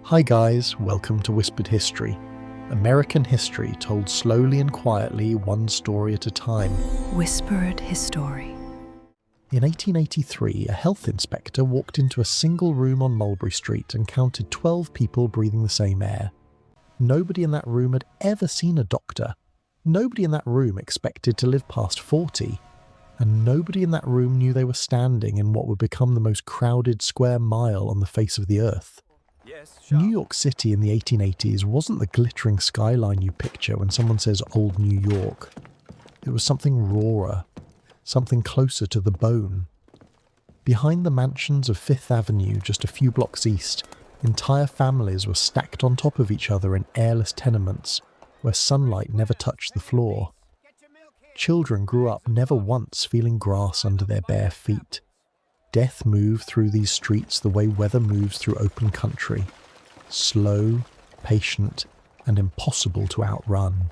Hi guys, welcome to Whispered History. American history told slowly and quietly, one story at a time. Whispered History. In 1883, a health inspector walked into a single room on Mulberry Street and counted 12 people breathing the same air. Nobody in that room had ever seen a doctor. Nobody in that room expected to live past 40. And nobody in that room knew they were standing in what would become the most crowded square mile on the face of the earth. New York City in the 1880s wasn't the glittering skyline you picture when someone says Old New York. It was something rawer, something closer to the bone. Behind the mansions of Fifth Avenue, just a few blocks east, entire families were stacked on top of each other in airless tenements where sunlight never touched the floor. Children grew up never once feeling grass under their bare feet. Death moved through these streets the way weather moves through open country. Slow, patient, and impossible to outrun.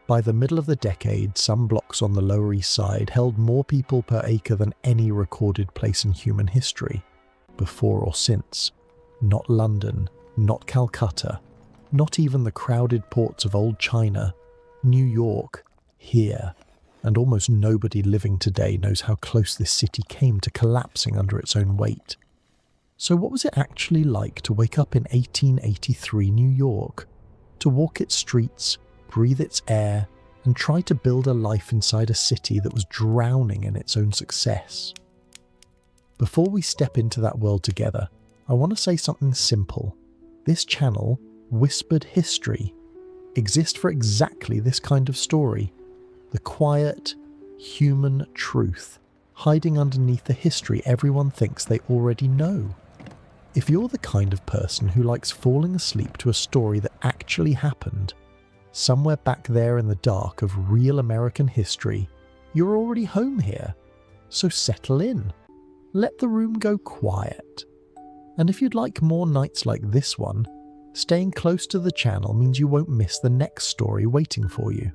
By the middle of the decade, some blocks on the Lower East Side held more people per acre than any recorded place in human history, before or since. Not London, not Calcutta, not even the crowded ports of old China. New York, here. And almost nobody living today knows how close this city came to collapsing under its own weight. So what was it actually like to wake up in 1883 New York? To walk its streets, breathe its air, and try to build a life inside a city that was drowning in its own success? Before we step into that world together, I want to say something simple. This channel, Whispered History, exists for exactly this kind of story. The quiet, human truth, hiding underneath the history everyone thinks they already know. If you're the kind of person who likes falling asleep to a story that actually happened, somewhere back there in the dark of real American history, you're already home here. So settle in. Let the room go quiet. And if you'd like more nights like this one, staying close to the channel means you won't miss the next story waiting for you.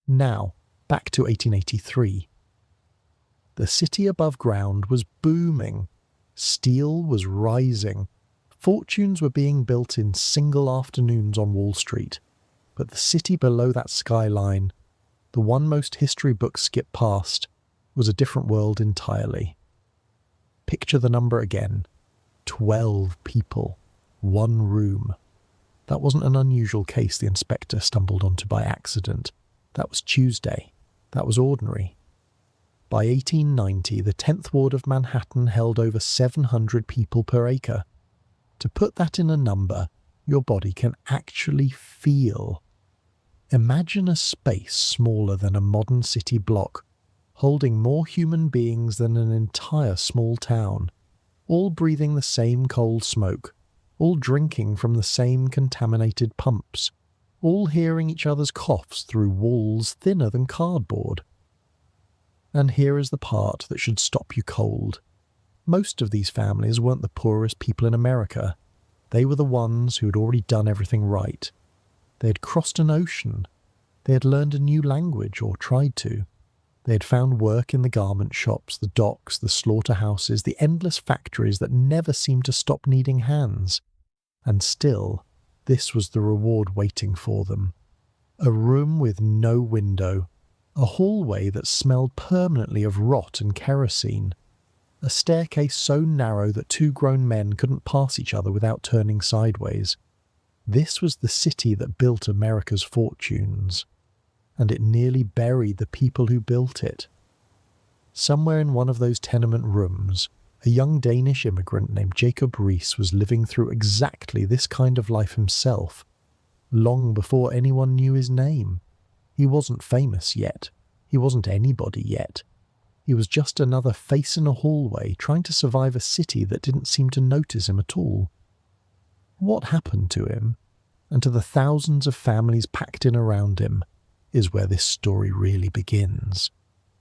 Now, back to 1883. The city above ground was booming. Steel was rising. Fortunes were being built in single afternoons on Wall Street. But the city below that skyline, the one most history books skip past, was a different world entirely. Picture the number again. 12 people. One room. That wasn't an unusual case the inspector stumbled onto by accident. That was Tuesday. That was ordinary. By 1890, the 10th Ward of Manhattan held over 700 people per acre. To put that in a number, your body can actually feel. Imagine a space smaller than a modern city block, holding more human beings than an entire small town, all breathing the same coal smoke, all drinking from the same contaminated pumps, all hearing each other's coughs through walls thinner than cardboard. And here is the part that should stop you cold. Most of these families weren't the poorest people in America. They were the ones who had already done everything right. They had crossed an ocean. They had learned a new language, or tried to. They had found work in the garment shops, the docks, the slaughterhouses, the endless factories that never seemed to stop needing hands. And still, this was the reward waiting for them. A room with no window. A hallway that smelled permanently of rot and kerosene. A staircase so narrow that two grown men couldn't pass each other without turning sideways. This was the city that built America's fortunes. And it nearly buried the people who built it. Somewhere in one of those tenement rooms, a young Danish immigrant named Jacob Riis was living through exactly this kind of life himself, long before anyone knew his name. He wasn't famous yet. He wasn't anybody yet. He was just another face in a hallway trying to survive a city that didn't seem to notice him at all. What happened to him, and to the thousands of families packed in around him, is where this story really begins.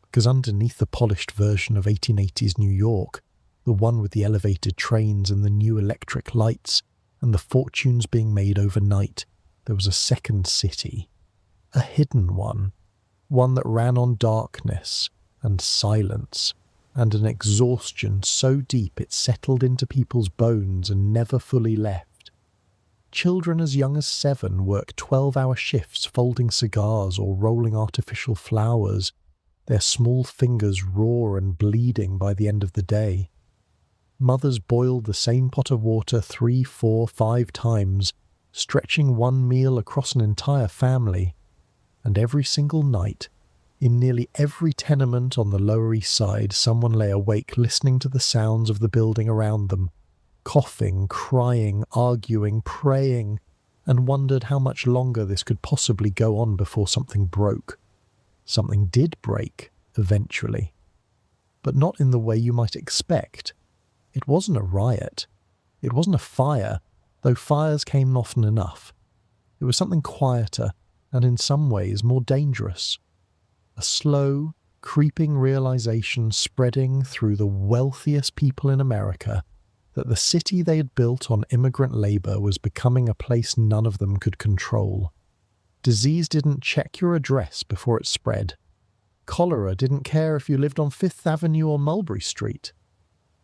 Because underneath the polished version of 1880s New York, the one with the elevated trains and the new electric lights, and the fortunes being made overnight, there was a second city. A hidden one. One that ran on darkness and silence and an exhaustion so deep it settled into people's bones and never fully left. Children as young as 7 work 12-hour shifts folding cigars or rolling artificial flowers, their small fingers raw and bleeding by the end of the day. Mothers boiled the same pot of water 3, 4, 5 times, stretching one meal across an entire family, and every single night, in nearly every tenement on the Lower East Side, someone lay awake listening to the sounds of the building around them, coughing, crying, arguing, praying, and wondered how much longer this could possibly go on before something broke. Something did break, eventually. But not in the way you might expect. It wasn't a riot. It wasn't a fire, though fires came often enough. It was something quieter, and in some ways more dangerous. A slow, creeping realization spreading through the wealthiest people in America that the city they had built on immigrant labor was becoming a place none of them could control. Disease didn't check your address before it spread. Cholera didn't care if you lived on 5th Avenue or Mulberry Street.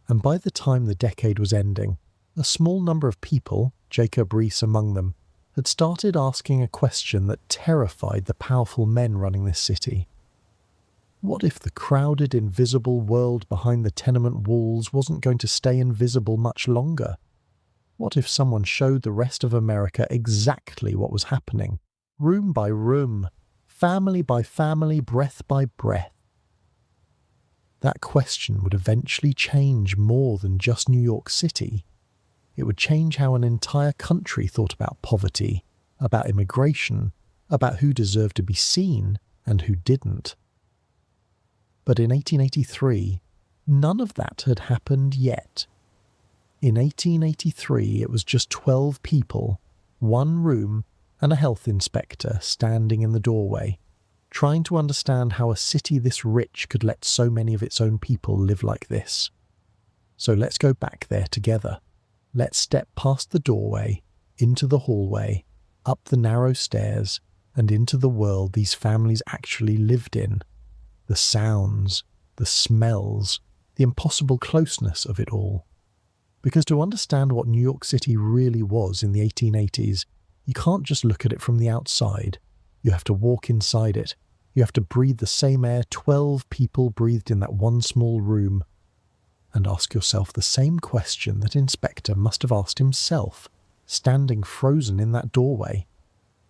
And by the time the decade was ending, a small number of people, Jacob Riis among them, had started asking a question that terrified the powerful men running this city. What if the crowded, invisible world behind the tenement walls wasn't going to stay invisible much longer? What if someone showed the rest of America exactly what was happening, room by room, family by family, breath by breath? That question would eventually change more than just New York City. It would change how an entire country thought about poverty, about immigration, about who deserved to be seen and who didn't. But in 1883, none of that had happened yet. In 1883, it was just 12 people, 1 room, and a health inspector standing in the doorway, trying to understand how a city this rich could let so many of its own people live like this. So let's go back there together. Let's step past the doorway, into the hallway, up the narrow stairs, and into the world these families actually lived in. The sounds, the smells, the impossible closeness of it all. Because to understand what New York City really was in the 1880s, you can't just look at it from the outside. You have to walk inside it. You have to breathe the same air 12 people breathed in that one small room, and ask yourself the same question that Inspector must have asked himself, standing frozen in that doorway.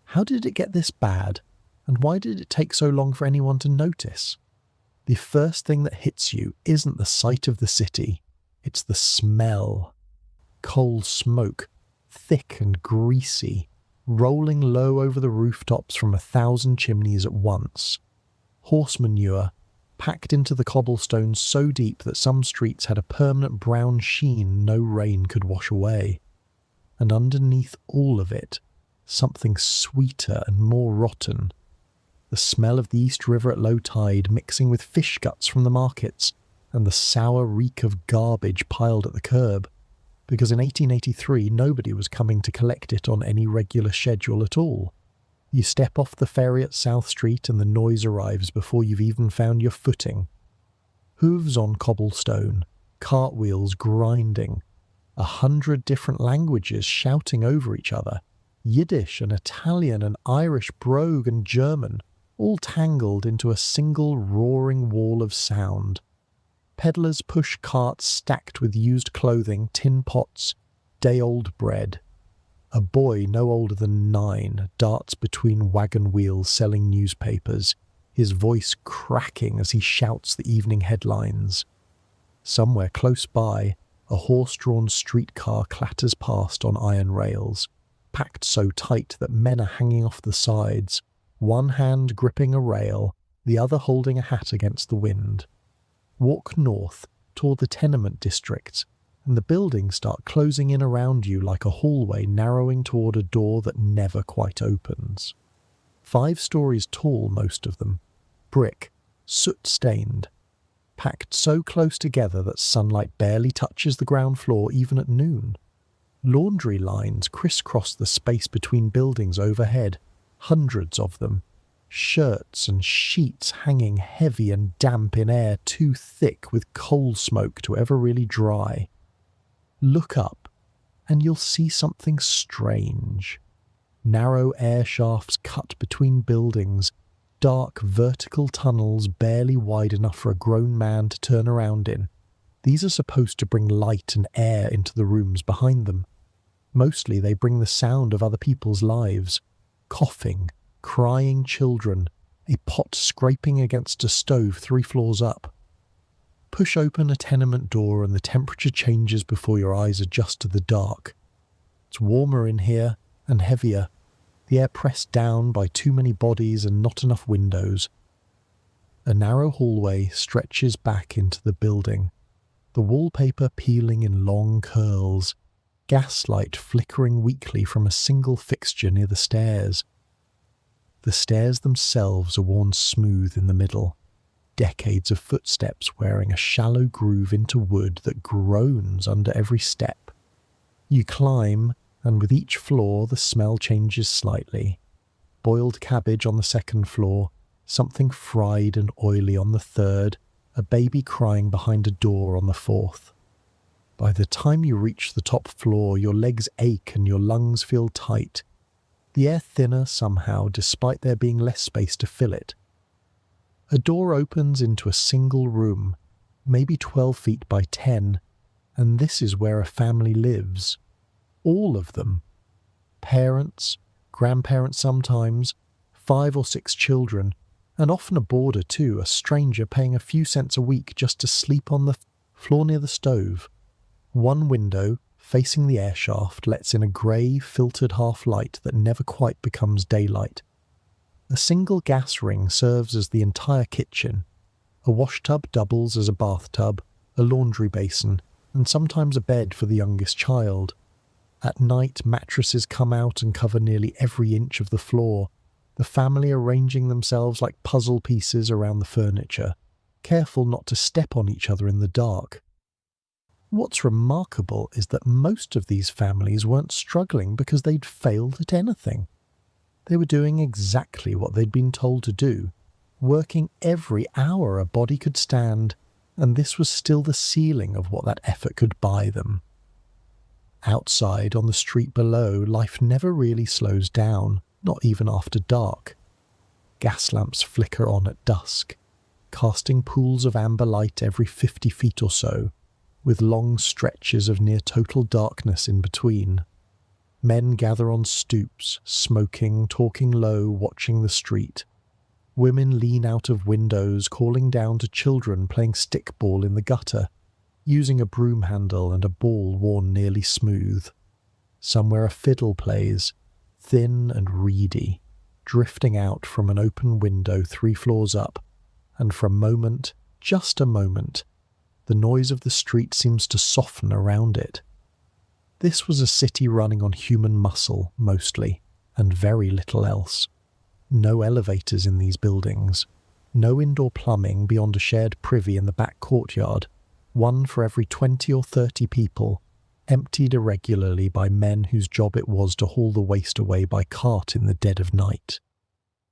How did it get this bad, and why did it take so long for anyone to notice? The first thing that hits you isn't the sight of the city, it's the smell. Coal smoke, thick and greasy, rolling low over the rooftops from 1,000 chimneys at once. Horse manure, packed into the cobblestone so deep that some streets had a permanent brown sheen no rain could wash away. And underneath all of it, something sweeter and more rotten. The smell of the East River at low tide mixing with fish guts from the markets, and the sour reek of garbage piled at the curb, because in 1883 nobody was coming to collect it on any regular schedule at all. You step off the ferry at South Street and the noise arrives before you've even found your footing. Hooves on cobblestone, cartwheels grinding, 100 different languages shouting over each other, Yiddish and Italian and Irish brogue and German, all tangled into a single roaring wall of sound. Peddlers push carts stacked with used clothing, tin pots, day-old bread. A boy no older than 9 darts between wagon wheels selling newspapers, his voice cracking as he shouts the evening headlines. Somewhere close by, a horse-drawn streetcar clatters past on iron rails, packed so tight that men are hanging off the sides, one hand gripping a rail, the other holding a hat against the wind. Walk north toward the tenement districts, and the buildings start closing in around you like a hallway narrowing toward a door that never quite opens. 5 stories tall, most of them, brick, soot-stained, packed so close together that sunlight barely touches the ground floor even at noon. Laundry lines crisscross the space between buildings overhead, hundreds of them, shirts and sheets hanging heavy and damp in air too thick with coal smoke to ever really dry. Look up, and you'll see something strange. Narrow air shafts cut between buildings, dark vertical tunnels barely wide enough for a grown man to turn around in. These are supposed to bring light and air into the rooms behind them. Mostly they bring the sound of other people's lives. Coughing, crying children, a pot scraping against a stove 3 floors up. Push open a tenement door and the temperature changes before your eyes adjust to the dark. It's warmer in here and heavier, the air pressed down by too many bodies and not enough windows. A narrow hallway stretches back into the building, the wallpaper peeling in long curls, gaslight flickering weakly from a single fixture near the stairs. The stairs themselves are worn smooth in the middle, decades of footsteps wearing a shallow groove into wood that groans under every step. You climb, and with each floor the smell changes slightly. Boiled cabbage on the 2nd floor, something fried and oily on the 3rd, a baby crying behind a door on the 4th. By the time you reach the top floor, your legs ache and your lungs feel tight. The air thinner somehow, despite there being less space to fill it. A door opens into a single room, maybe 12 feet by 10, and this is where a family lives. All of them. Parents, grandparents sometimes, 5 or 6 children, and often a boarder too, a stranger paying a few cents a week just to sleep on the floor near the stove. One window, facing the air shaft, lets in a grey, filtered half-light that never quite becomes daylight. A single gas ring serves as the entire kitchen. A washtub doubles as a bathtub, a laundry basin, and sometimes a bed for the youngest child. At night, mattresses come out and cover nearly every inch of the floor, the family arranging themselves like puzzle pieces around the furniture, careful not to step on each other in the dark. What's remarkable is that most of these families weren't struggling because they'd failed at anything. They were doing exactly what they'd been told to do, working every hour a body could stand, and this was still the ceiling of what that effort could buy them. Outside, on the street below, life never really slows down, not even after dark. Gas lamps flicker on at dusk, casting pools of amber light every 50 feet or so, with long stretches of near total darkness in between. Men gather on stoops, smoking, talking low, watching the street. Women lean out of windows, calling down to children playing stickball in the gutter, using a broom handle and a ball worn nearly smooth. Somewhere a fiddle plays, thin and reedy, drifting out from an open window 3 floors up, and for a moment, just a moment, the noise of the street seems to soften around it. This was a city running on human muscle, mostly, and very little else. No elevators in these buildings, no indoor plumbing beyond a shared privy in the back courtyard, one for every 20 or 30 people, emptied irregularly by men whose job it was to haul the waste away by cart in the dead of night.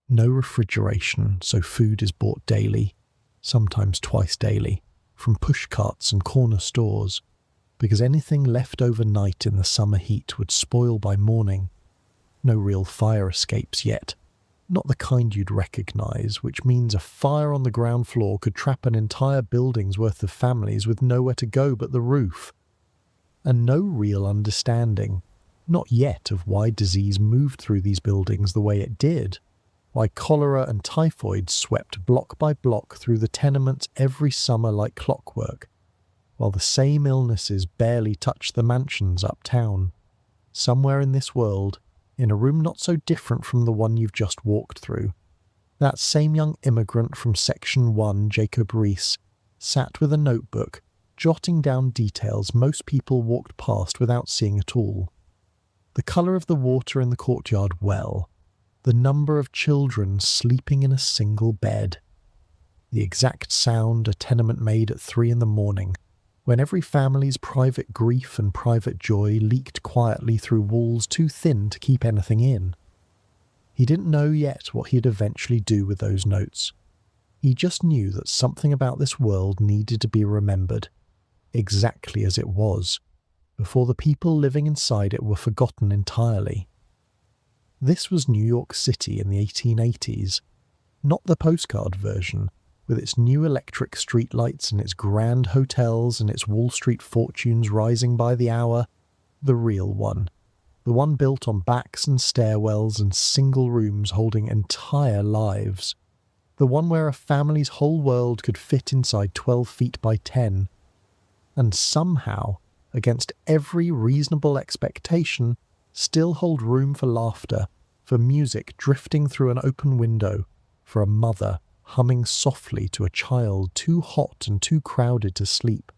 No refrigeration, so food is bought daily, sometimes twice daily, from push carts and corner stores, because anything left overnight in the summer heat would spoil by morning. No real fire escapes yet, not the kind you'd recognise, which means a fire on the ground floor could trap an entire building's worth of families with nowhere to go but the roof. And no real understanding, not yet, of why disease moved through these buildings the way it did, why cholera and typhoid swept block by block through the tenements every summer like clockwork, while the same illnesses barely touched the mansions uptown. Somewhere in this world, in a room not so different from the one you've just walked through, that same young immigrant from Section 1, Jacob Rees, sat with a notebook, jotting down details most people walked past without seeing at all. The colour of the water in the courtyard well, the number of children sleeping in a single bed, the exact sound a tenement made at 3 a.m, when every family's private grief and private joy leaked quietly through walls too thin to keep anything in. He didn't know yet what he'd eventually do with those notes. He just knew that something about this world needed to be remembered, exactly as it was, before the people living inside it were forgotten entirely. This was New York City in the 1880s, not the postcard version, with its new electric streetlights and its grand hotels and its Wall Street fortunes rising by the hour, the real one. The one built on backs and stairwells and single rooms holding entire lives. The one where a family's whole world could fit inside 12 feet by 10. And somehow, against every reasonable expectation, still hold room for laughter, for music drifting through an open window, for a mother humming softly to a child too hot and too crowded to sleep.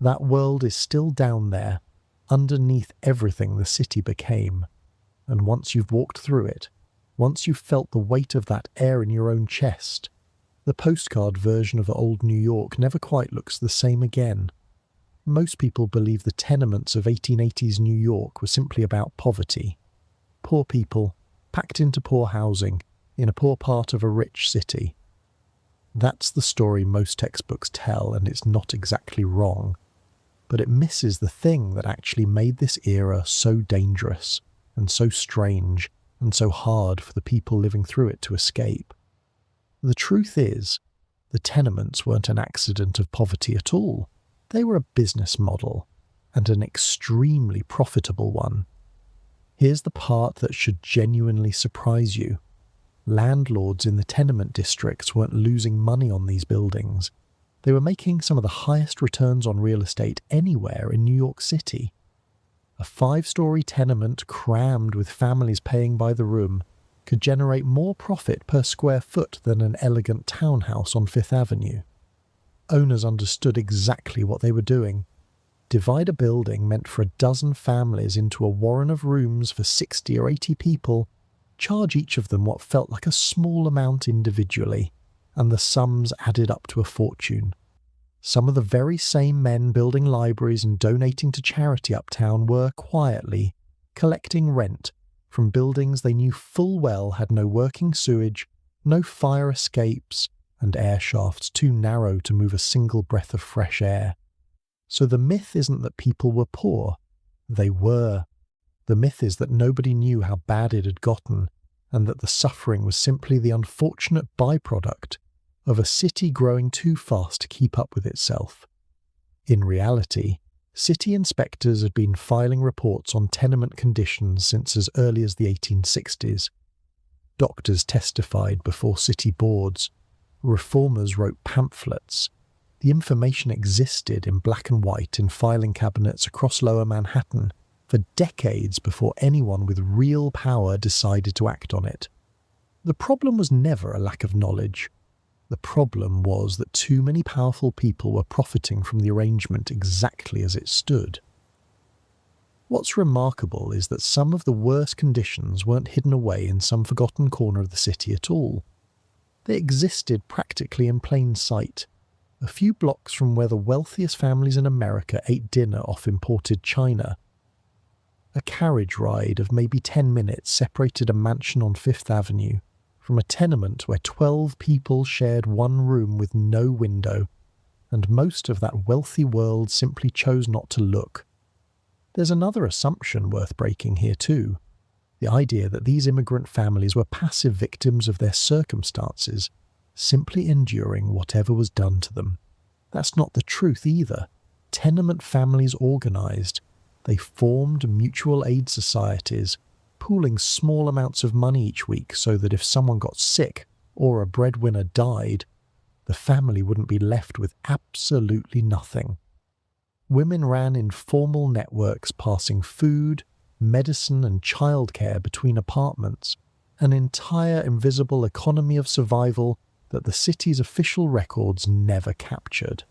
That world is still down there, underneath everything the city became, and once you've walked through it, once you've felt the weight of that air in your own chest, the postcard version of old New York never quite looks the same again. Most people believe the tenements of 1880s New York were simply about poverty. Poor people, packed into poor housing, in a poor part of a rich city. That's the story most textbooks tell, and it's not exactly wrong. But it misses the thing that actually made this era so dangerous, and so strange, and so hard for the people living through it to escape. The truth is, the tenements weren't an accident of poverty at all. They were a business model, and an extremely profitable one. Here's the part that should genuinely surprise you. Landlords in the tenement districts weren't losing money on these buildings. They were making some of the highest returns on real estate anywhere in New York City. A 5-story tenement crammed with families paying by the room could generate more profit per square foot than an elegant townhouse on Fifth Avenue. Owners understood exactly what they were doing. Divide a building meant for a dozen families into a warren of rooms for 60 or 80 people, charge each of them what felt like a small amount individually, and the sums added up to a fortune. Some of the very same men building libraries and donating to charity uptown were quietly collecting rent from buildings they knew full well had no working sewage, no fire escapes, and air shafts too narrow to move a single breath of fresh air. So the myth isn't that people were poor. They were. The myth is that nobody knew how bad it had gotten, and that the suffering was simply the unfortunate byproduct of a city growing too fast to keep up with itself. In reality, city inspectors had been filing reports on tenement conditions since as early as the 1860s. Doctors testified before city boards. Reformers wrote pamphlets. The information existed in black and white in filing cabinets across Lower Manhattan for decades before anyone with real power decided to act on it. The problem was never a lack of knowledge. The problem was that too many powerful people were profiting from the arrangement exactly as it stood. What's remarkable is that some of the worst conditions weren't hidden away in some forgotten corner of the city at all. They existed practically in plain sight, a few blocks from where the wealthiest families in America ate dinner off imported china. A carriage ride of maybe 10 minutes separated a mansion on Fifth Avenue from a tenement where 12 people shared one room with no window, and most of that wealthy world simply chose not to look. There's another assumption worth breaking here too. The idea that these immigrant families were passive victims of their circumstances, simply enduring whatever was done to them. That's not the truth either. Tenement families organized. They formed mutual aid societies, pooling small amounts of money each week so that if someone got sick or a breadwinner died, the family wouldn't be left with absolutely nothing. Women ran informal networks passing food, medicine and childcare between apartments, an entire invisible economy of survival that the city's official records never captured.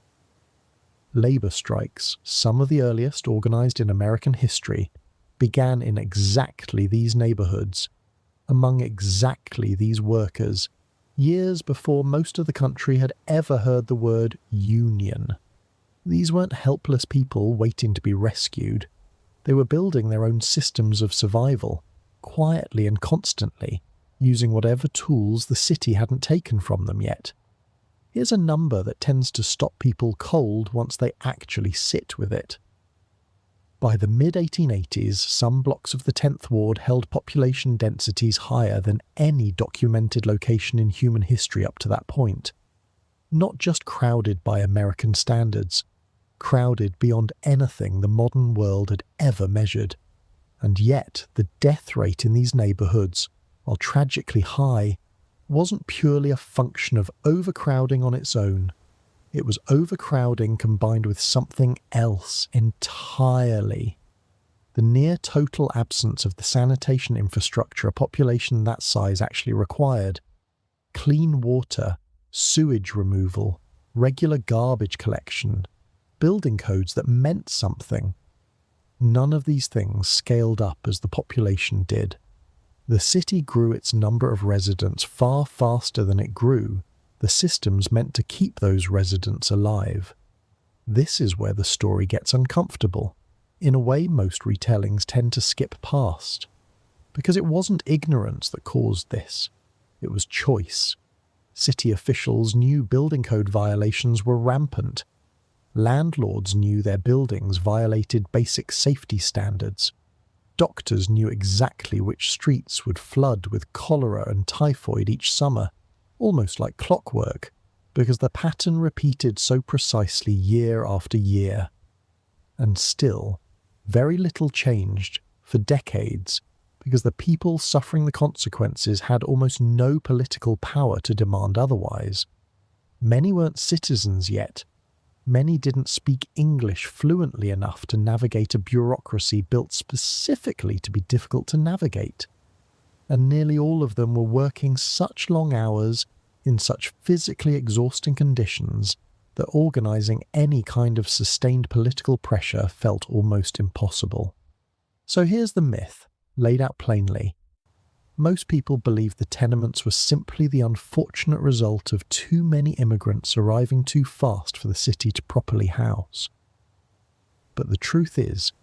Labour strikes, some of the earliest organised in American history, began in exactly these neighbourhoods, among exactly these workers, years before most of the country had ever heard the word union. These weren't helpless people waiting to be rescued. They were building their own systems of survival, quietly and constantly, using whatever tools the city hadn't taken from them yet. Here's a number that tends to stop people cold once they actually sit with it. By the mid-1880s, some blocks of the 10th Ward held population densities higher than any documented location in human history up to that point. Not just crowded by American standards, crowded beyond anything the modern world had ever measured. And yet, the death rate in these neighbourhoods, while tragically high, wasn't purely a function of overcrowding on its own. It was overcrowding combined with something else entirely. The near total absence of the sanitation infrastructure a population that size actually required. Clean water, sewage removal, regular garbage collection, building codes that meant something. None of these things scaled up as the population did. The city grew its number of residents far faster than it grew the systems meant to keep those residents alive. This is where the story gets uncomfortable, in a way most retellings tend to skip past. Because it wasn't ignorance that caused this, it was choice. City officials knew building code violations were rampant. Landlords knew their buildings violated basic safety standards. Doctors knew exactly which streets would flood with cholera and typhoid each summer, almost like clockwork, because the pattern repeated so precisely year after year. And still, very little changed for decades, because the people suffering the consequences had almost no political power to demand otherwise. Many weren't citizens yet. Many didn't speak English fluently enough to navigate a bureaucracy built specifically to be difficult to navigate. And nearly all of them were working such long hours in such physically exhausting conditions that organising any kind of sustained political pressure felt almost impossible. So here's the myth, laid out plainly. Most people believe the tenements were simply the unfortunate result of too many immigrants arriving too fast for the city to properly house. But the truth is,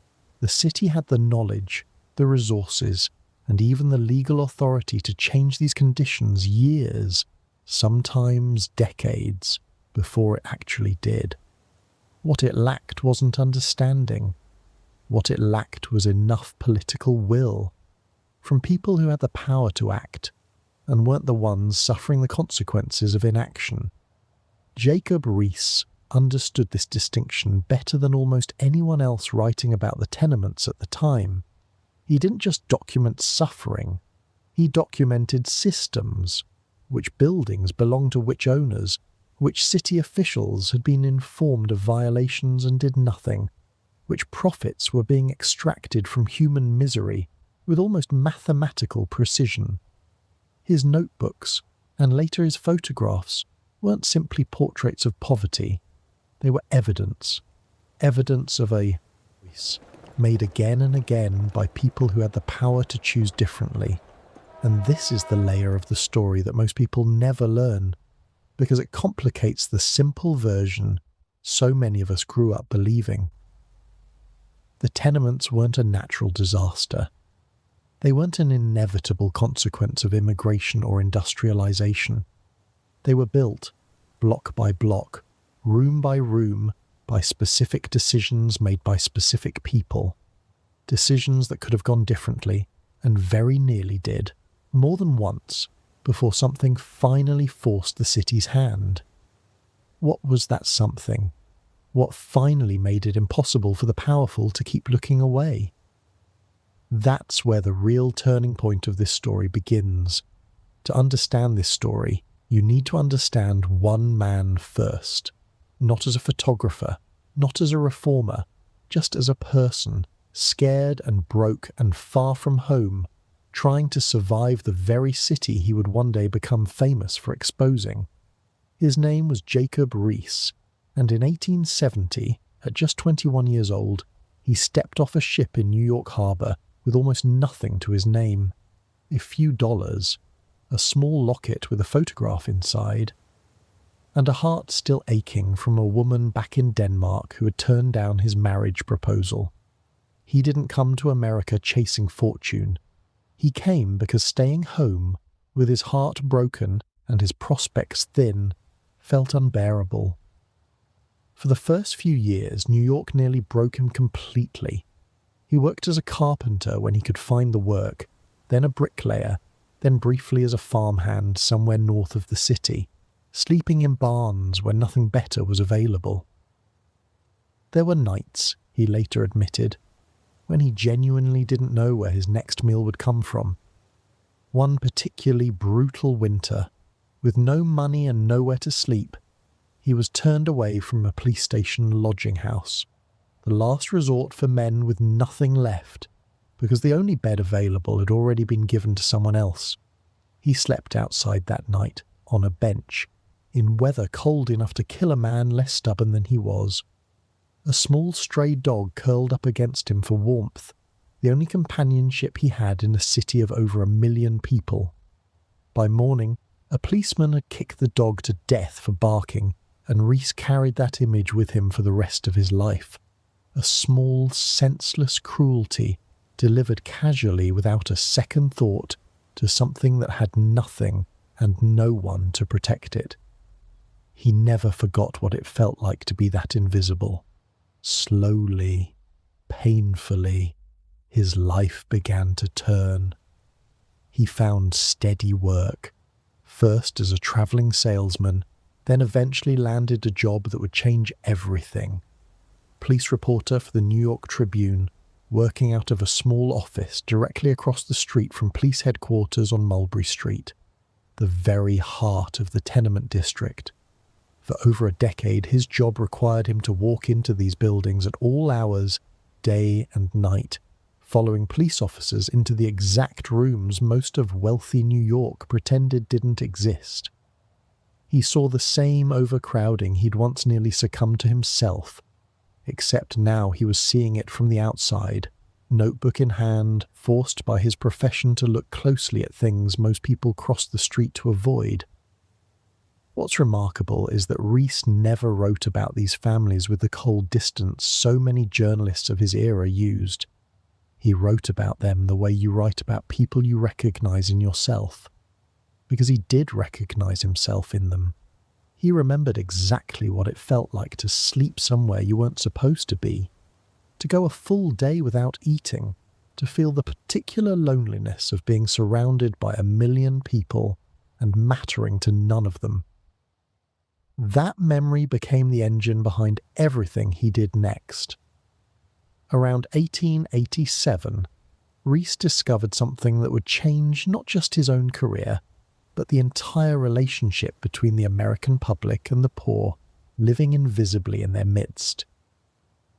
the city had the knowledge, the resources, and even the legal authority to change these conditions years, sometimes decades, before it actually did. What it lacked wasn't understanding. What it lacked was enough political will, from people who had the power to act, and weren't the ones suffering the consequences of inaction. Jacob Riis understood this distinction better than almost anyone else writing about the tenements at the time. He didn't just document suffering, he documented systems, which buildings belonged to which owners, which city officials had been informed of violations and did nothing, which profits were being extracted from human misery with almost mathematical precision. His notebooks, and later his photographs, weren't simply portraits of poverty. They were evidence of a choice made again and again by people who had the power to choose differently. And this is the layer of the story that most people never learn, because it complicates the simple version so many of us grew up believing. The tenements weren't a natural disaster. They weren't an inevitable consequence of immigration or industrialization. They were built, block by block, room by room, by specific decisions made by specific people. Decisions that could have gone differently, and very nearly did, more than once, before something finally forced the city's hand. What was that something? What finally made it impossible for the powerful to keep looking away? That's where the real turning point of this story begins. To understand this story, you need to understand one man first. Not as a photographer, not as a reformer, just as a person, scared and broke and far from home, trying to survive the very city he would one day become famous for exposing. His name was Jacob Riis, and in 1870, at just 21 years old, he stepped off a ship in New York Harbor with almost nothing to his name. A few dollars, a small locket with a photograph inside, and a heart still aching from a woman back in Denmark who had turned down his marriage proposal. He didn't come to America chasing fortune. He came because staying home with his heart broken and his prospects thin, felt unbearable. For the first few years, New York nearly broke him completely. He worked as a carpenter when he could find the work, then a bricklayer, then briefly as a farmhand somewhere north of the city, sleeping in barns when nothing better was available. There were nights, he later admitted, when he genuinely didn't know where his next meal would come from. One particularly brutal winter, with no money and nowhere to sleep, he was turned away from a police station lodging house, the last resort for men with nothing left, because the only bed available had already been given to someone else. He slept outside that night, on a bench, in weather cold enough to kill a man less stubborn than he was. A small stray dog curled up against him for warmth, the only companionship he had in a city of over 1 million people. By morning, a policeman had kicked the dog to death for barking, and Reese carried that image with him for the rest of his life. A small, senseless cruelty delivered casually without a second thought to something that had nothing and no one to protect it. He never forgot what it felt like to be that invisible. Slowly, painfully, his life began to turn. He found steady work, first as a travelling salesman, then eventually landed a job that would change everything. Police reporter for the New York Tribune, working out of a small office directly across the street from police headquarters on Mulberry Street, the very heart of the tenement district. For over a decade, his job required him to walk into these buildings at all hours, day and night, following police officers into the exact rooms most of wealthy New York pretended didn't exist. He saw the same overcrowding he'd once nearly succumbed to himself, except now he was seeing it from the outside, notebook in hand, forced by his profession to look closely at things most people cross the street to avoid. What's remarkable is that Reese never wrote about these families with the cold distance so many journalists of his era used. He wrote about them the way you write about people you recognize in yourself, because he did recognize himself in them. He remembered exactly what it felt like to sleep somewhere you weren't supposed to be, to go a full day without eating, to feel the particular loneliness of being surrounded by 1 million people and mattering to none of them. That memory became the engine behind everything he did next. Around 1887, Reese discovered something that would change not just his own career, but the entire relationship between the American public and the poor living invisibly in their midst.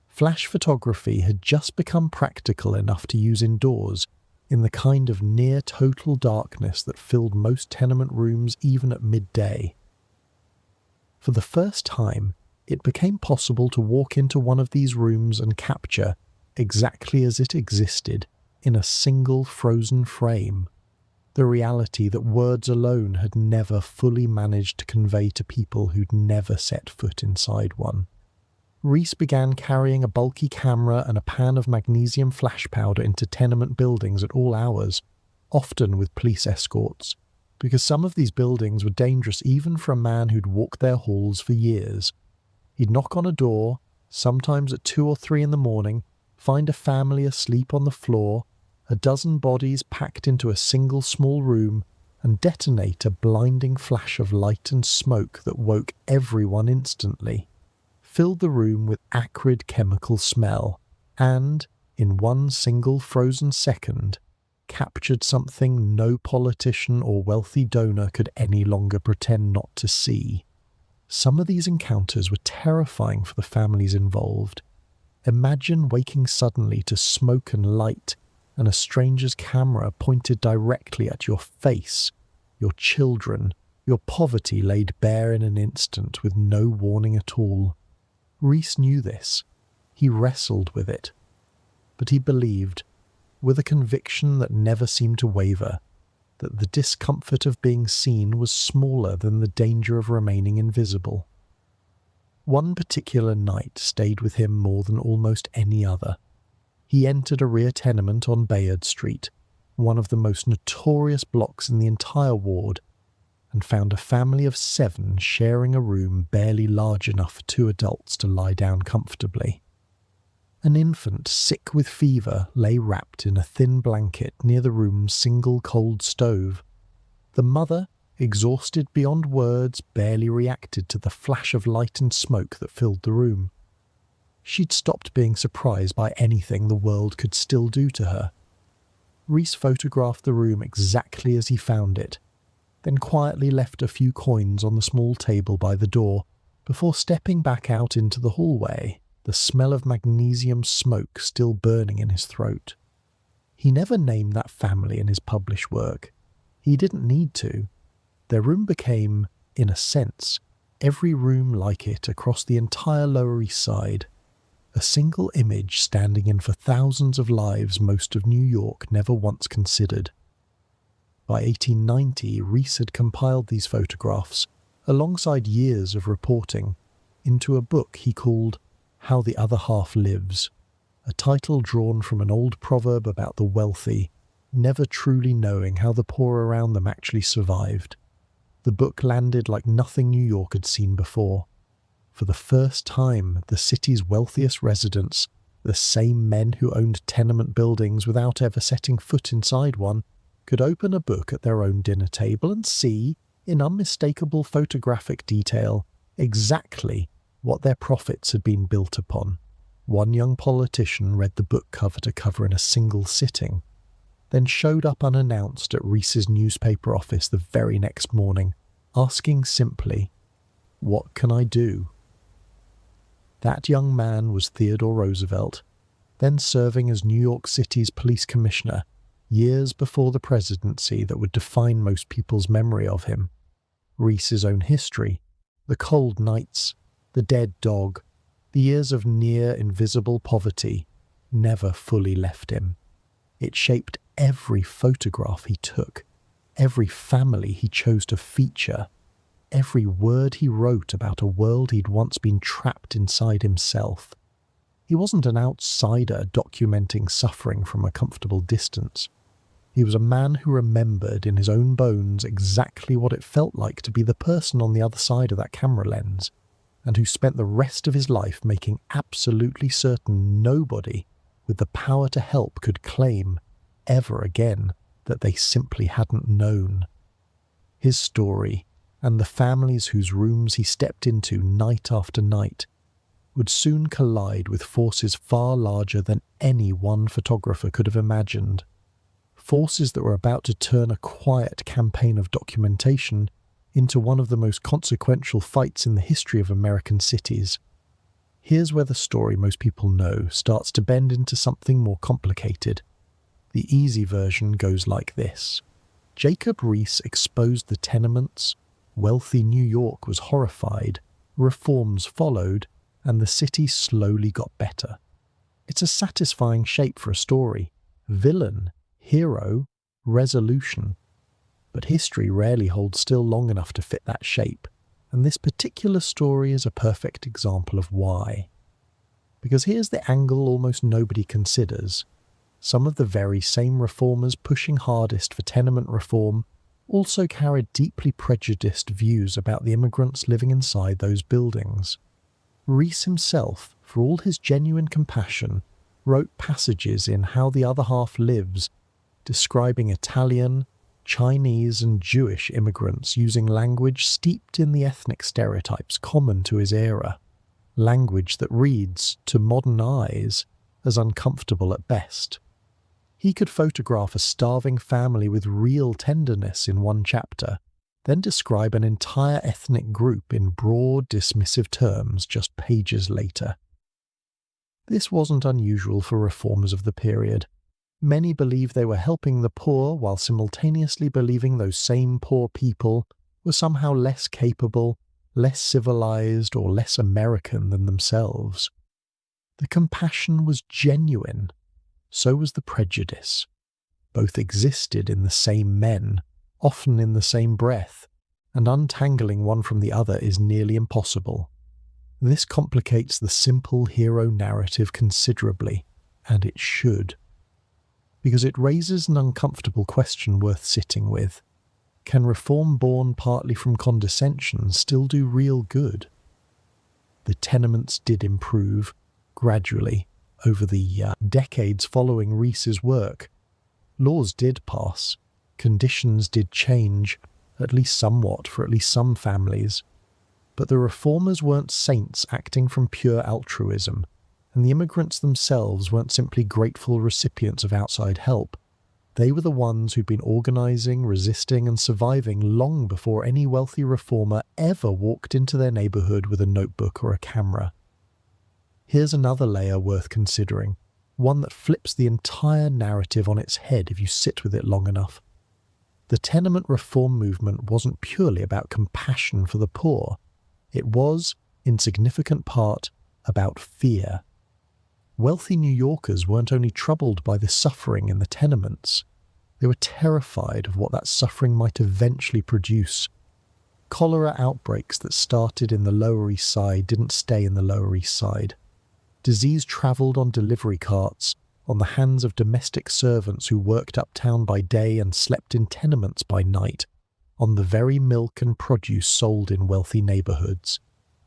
Flash photography had just become practical enough to use indoors, in the kind of near-total darkness that filled most tenement rooms even at midday. For the first time, it became possible to walk into one of these rooms and capture, exactly as it existed, in a single frozen frame, the reality that words alone had never fully managed to convey to people who'd never set foot inside one. Reese began carrying a bulky camera and a pan of magnesium flash powder into tenement buildings at all hours, often with police escorts, because some of these buildings were dangerous even for a man who'd walked their halls for years. He'd knock on a door, sometimes at 2 or 3 in the morning, find a family asleep on the floor, a dozen bodies packed into a single small room, and detonate a blinding flash of light and smoke that woke everyone instantly, filled the room with acrid chemical smell, and, in one single frozen second, captured something no politician or wealthy donor could any longer pretend not to see. Some of these encounters were terrifying for the families involved. Imagine waking suddenly to smoke and light, and a stranger's camera pointed directly at your face, your children, your poverty laid bare in an instant with no warning at all. Reese knew this. He wrestled with it. But he believed, with a conviction that never seemed to waver, that the discomfort of being seen was smaller than the danger of remaining invisible. One particular night stayed with him more than almost any other. He entered a rear tenement on Bayard Street, one of the most notorious blocks in the entire ward, and found a family of 7 sharing a room barely large enough for 2 adults to lie down comfortably. An infant sick with fever lay wrapped in a thin blanket near the room's single cold stove. The mother, exhausted beyond words, barely reacted to the flash of light and smoke that filled the room. She'd stopped being surprised by anything the world could still do to her. Reese photographed the room exactly as he found it, then quietly left a few coins on the small table by the door before stepping back out into the hallway, the smell of magnesium smoke still burning in his throat. He never named that family in his published work. He didn't need to. Their room became, in a sense, every room like it across the entire Lower East Side. A single image standing in for thousands of lives most of New York never once considered. By 1890, Reese had compiled these photographs, alongside years of reporting, into a book he called How the Other Half Lives, a title drawn from an old proverb about the wealthy, never truly knowing how the poor around them actually survived. The book landed like nothing New York had seen before. For the first time, the city's wealthiest residents, the same men who owned tenement buildings without ever setting foot inside one, could open a book at their own dinner table and see, in unmistakable photographic detail, exactly what their profits had been built upon. One young politician read the book cover to cover in a single sitting, then showed up unannounced at Reese's newspaper office the very next morning, asking simply, "What can I do?" That young man was Theodore Roosevelt, then serving as New York City's police commissioner, years before the presidency that would define most people's memory of him. Reese's own history, the cold nights, the dead dog, the years of near invisible poverty, never fully left him. It shaped every photograph he took, every family he chose to feature, every word he wrote about a world he'd once been trapped inside himself. He wasn't an outsider documenting suffering from a comfortable distance. He was a man who remembered in his own bones exactly what it felt like to be the person on the other side of that camera lens, and who spent the rest of his life making absolutely certain nobody with the power to help could claim, ever again, that they simply hadn't known. His story, and the families whose rooms he stepped into night after night, would soon collide with forces far larger than any one photographer could have imagined. Forces that were about to turn a quiet campaign of documentation into one of the most consequential fights in the history of American cities. Here's where the story most people know starts to bend into something more complicated. The easy version goes like this. Jacob Riis exposed the tenements, wealthy New York was horrified, reforms followed, and the city slowly got better. It's a satisfying shape for a story. Villain, hero, resolution. But history rarely holds still long enough to fit that shape, and this particular story is a perfect example of why. Because here's the angle almost nobody considers. Some of the very same reformers pushing hardest for tenement reform also carried deeply prejudiced views about the immigrants living inside those buildings. Riis himself, for all his genuine compassion, wrote passages in How the Other Half Lives, describing Italian, Chinese and Jewish immigrants using language steeped in the ethnic stereotypes common to his era, language that reads, to modern eyes, as uncomfortable at best. He could photograph a starving family with real tenderness in one chapter, then describe an entire ethnic group in broad, dismissive terms just pages later. This wasn't unusual for reformers of the period. Many believed they were helping the poor while simultaneously believing those same poor people were somehow less capable, less civilized, or less American than themselves. The compassion was genuine. So was the prejudice. Both existed in the same men, often in the same breath, and untangling one from the other is nearly impossible. This complicates the simple hero narrative considerably, and it should. because it raises an uncomfortable question worth sitting with. Can reform born partly from condescension still do real good? The tenements did improve, gradually, over the decades following Rees's work. Laws did pass, conditions did change, at least somewhat for at least some families. But the reformers weren't saints acting from pure altruism, and the immigrants themselves weren't simply grateful recipients of outside help. They were the ones who'd been organising, resisting and surviving long before any wealthy reformer ever walked into their neighbourhood with a notebook or a camera. Here's another layer worth considering, one that flips the entire narrative on its head if you sit with it long enough. The tenement reform movement wasn't purely about compassion for the poor. It was, in significant part, about fear. Wealthy New Yorkers weren't only troubled by the suffering in the tenements, they were terrified of what that suffering might eventually produce. Cholera outbreaks that started in the Lower East Side didn't stay in the Lower East Side. Disease travelled on delivery carts, on the hands of domestic servants who worked uptown by day and slept in tenements by night, on the very milk and produce sold in wealthy neighbourhoods.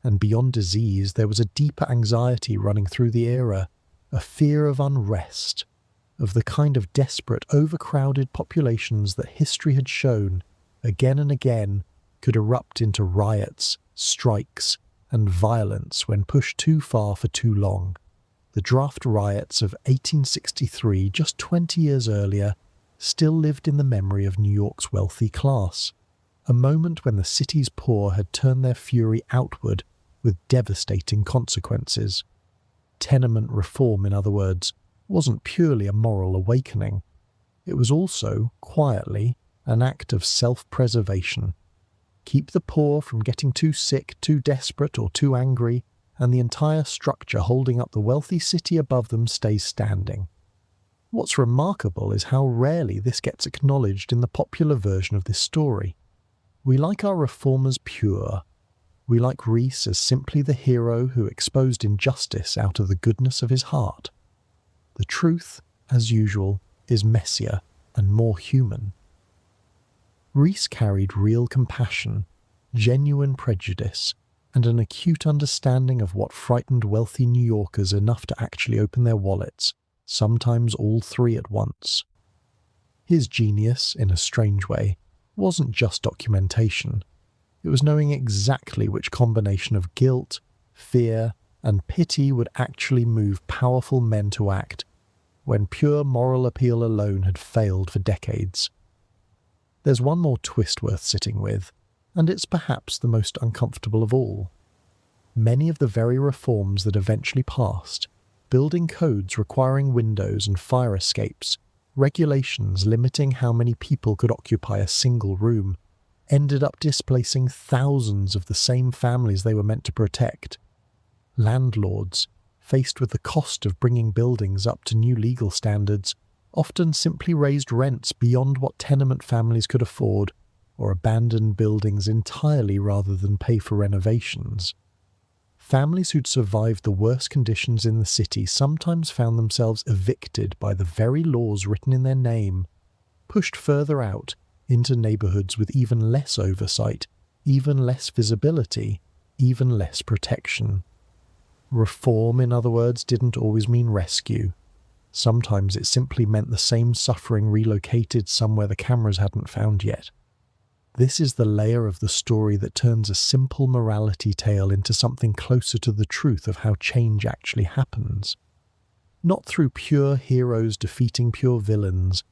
And beyond disease, there was a deeper anxiety running through the era, a fear of unrest, of the kind of desperate, overcrowded populations that history had shown, again and again, could erupt into riots, strikes, and violence when pushed too far for too long. The draft riots of 1863, just 20 years earlier, still lived in the memory of New York's wealthy class, a moment when the city's poor had turned their fury outward with devastating consequences. Tenement reform, in other words, wasn't purely a moral awakening. It was also, quietly, an act of self-preservation. Keep the poor from getting too sick, too desperate, or too angry, and the entire structure holding up the wealthy city above them stays standing. What's remarkable is how rarely this gets acknowledged in the popular version of this story. We like our reformers pure. We like Rees as simply the hero who exposed injustice out of the goodness of his heart. The truth, as usual, is messier and more human. Rees carried real compassion, genuine prejudice, and an acute understanding of what frightened wealthy New Yorkers enough to actually open their wallets, sometimes all three at once. His genius, in a strange way, wasn't just documentation. It was knowing exactly which combination of guilt, fear, and pity would actually move powerful men to act, when pure moral appeal alone had failed for decades. There's one more twist worth sitting with, and it's perhaps the most uncomfortable of all. Many of the very reforms that eventually passed, building codes requiring windows and fire escapes, regulations limiting how many people could occupy a single room, ended up displacing thousands of the same families they were meant to protect. Landlords, faced with the cost of bringing buildings up to new legal standards, often simply raised rents beyond what tenement families could afford, or abandoned buildings entirely rather than pay for renovations. Families who'd survived the worst conditions in the city sometimes found themselves evicted by the very laws written in their name, pushed further out into neighbourhoods with even less oversight, even less visibility, even less protection. Reform, in other words, didn't always mean rescue. Sometimes it simply meant the same suffering relocated somewhere the cameras hadn't found yet. This is the layer of the story that turns a simple morality tale into something closer to the truth of how change actually happens. Not through pure heroes defeating pure villains,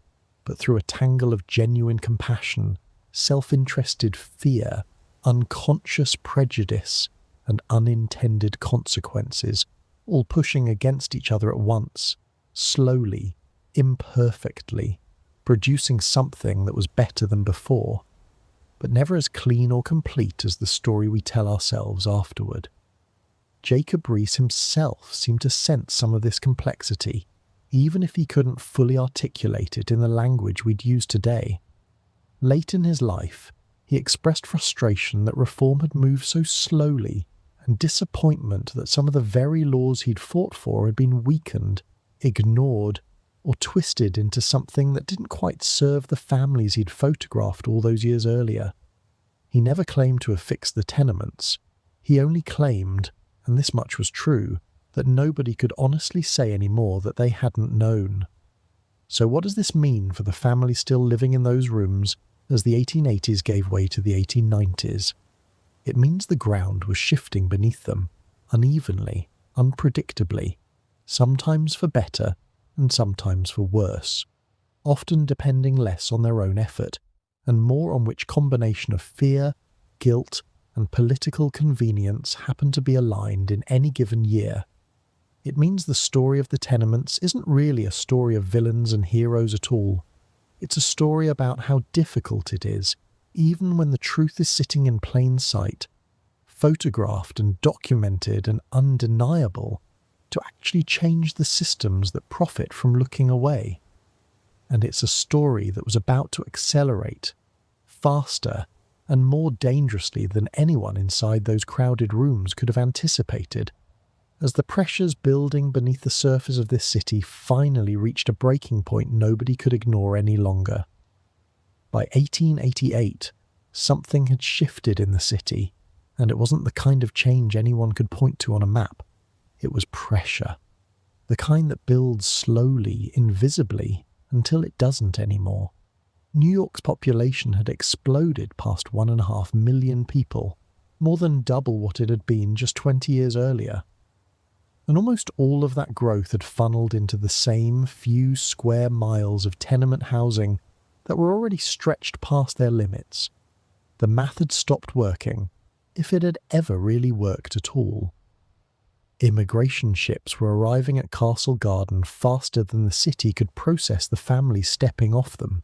but through a tangle of genuine compassion, self-interested fear, unconscious prejudice, and unintended consequences, all pushing against each other at once, slowly, imperfectly, producing something that was better than before, but never as clean or complete as the story we tell ourselves afterward. Jacob Rees himself seemed to sense some of this complexity, even if he couldn't fully articulate it in the language we'd use today. Late in his life, he expressed frustration that reform had moved so slowly, and disappointment that some of the very laws he'd fought for had been weakened, ignored, or twisted into something that didn't quite serve the families he'd photographed all those years earlier. He never claimed to have fixed the tenements. He only claimed, and this much was true, that nobody could honestly say anymore that they hadn't known. So what does this mean for the families still living in those rooms as the 1880s gave way to the 1890s? It means the ground was shifting beneath them, unevenly, unpredictably, sometimes for better and sometimes for worse, often depending less on their own effort and more on which combination of fear, guilt, and political convenience happened to be aligned in any given year. It means the story of the tenements isn't really a story of villains and heroes at all. It's a story about how difficult it is, even when the truth is sitting in plain sight, photographed and documented and undeniable, to actually change the systems that profit from looking away. And it's a story that was about to accelerate, faster and more dangerously than anyone inside those crowded rooms could have anticipated, as the pressures building beneath the surface of this city finally reached a breaking point nobody could ignore any longer. By 1888, something had shifted in the city, and it wasn't the kind of change anyone could point to on a map. It was pressure, the kind that builds slowly, invisibly, until it doesn't anymore. New York's population had exploded past 1.5 million people, more than double what it had been just 20 years earlier. And almost all of that growth had funneled into the same few square miles of tenement housing that were already stretched past their limits. The math had stopped working, if it had ever really worked at all. Immigration ships were arriving at Castle Garden faster than the city could process the families stepping off them.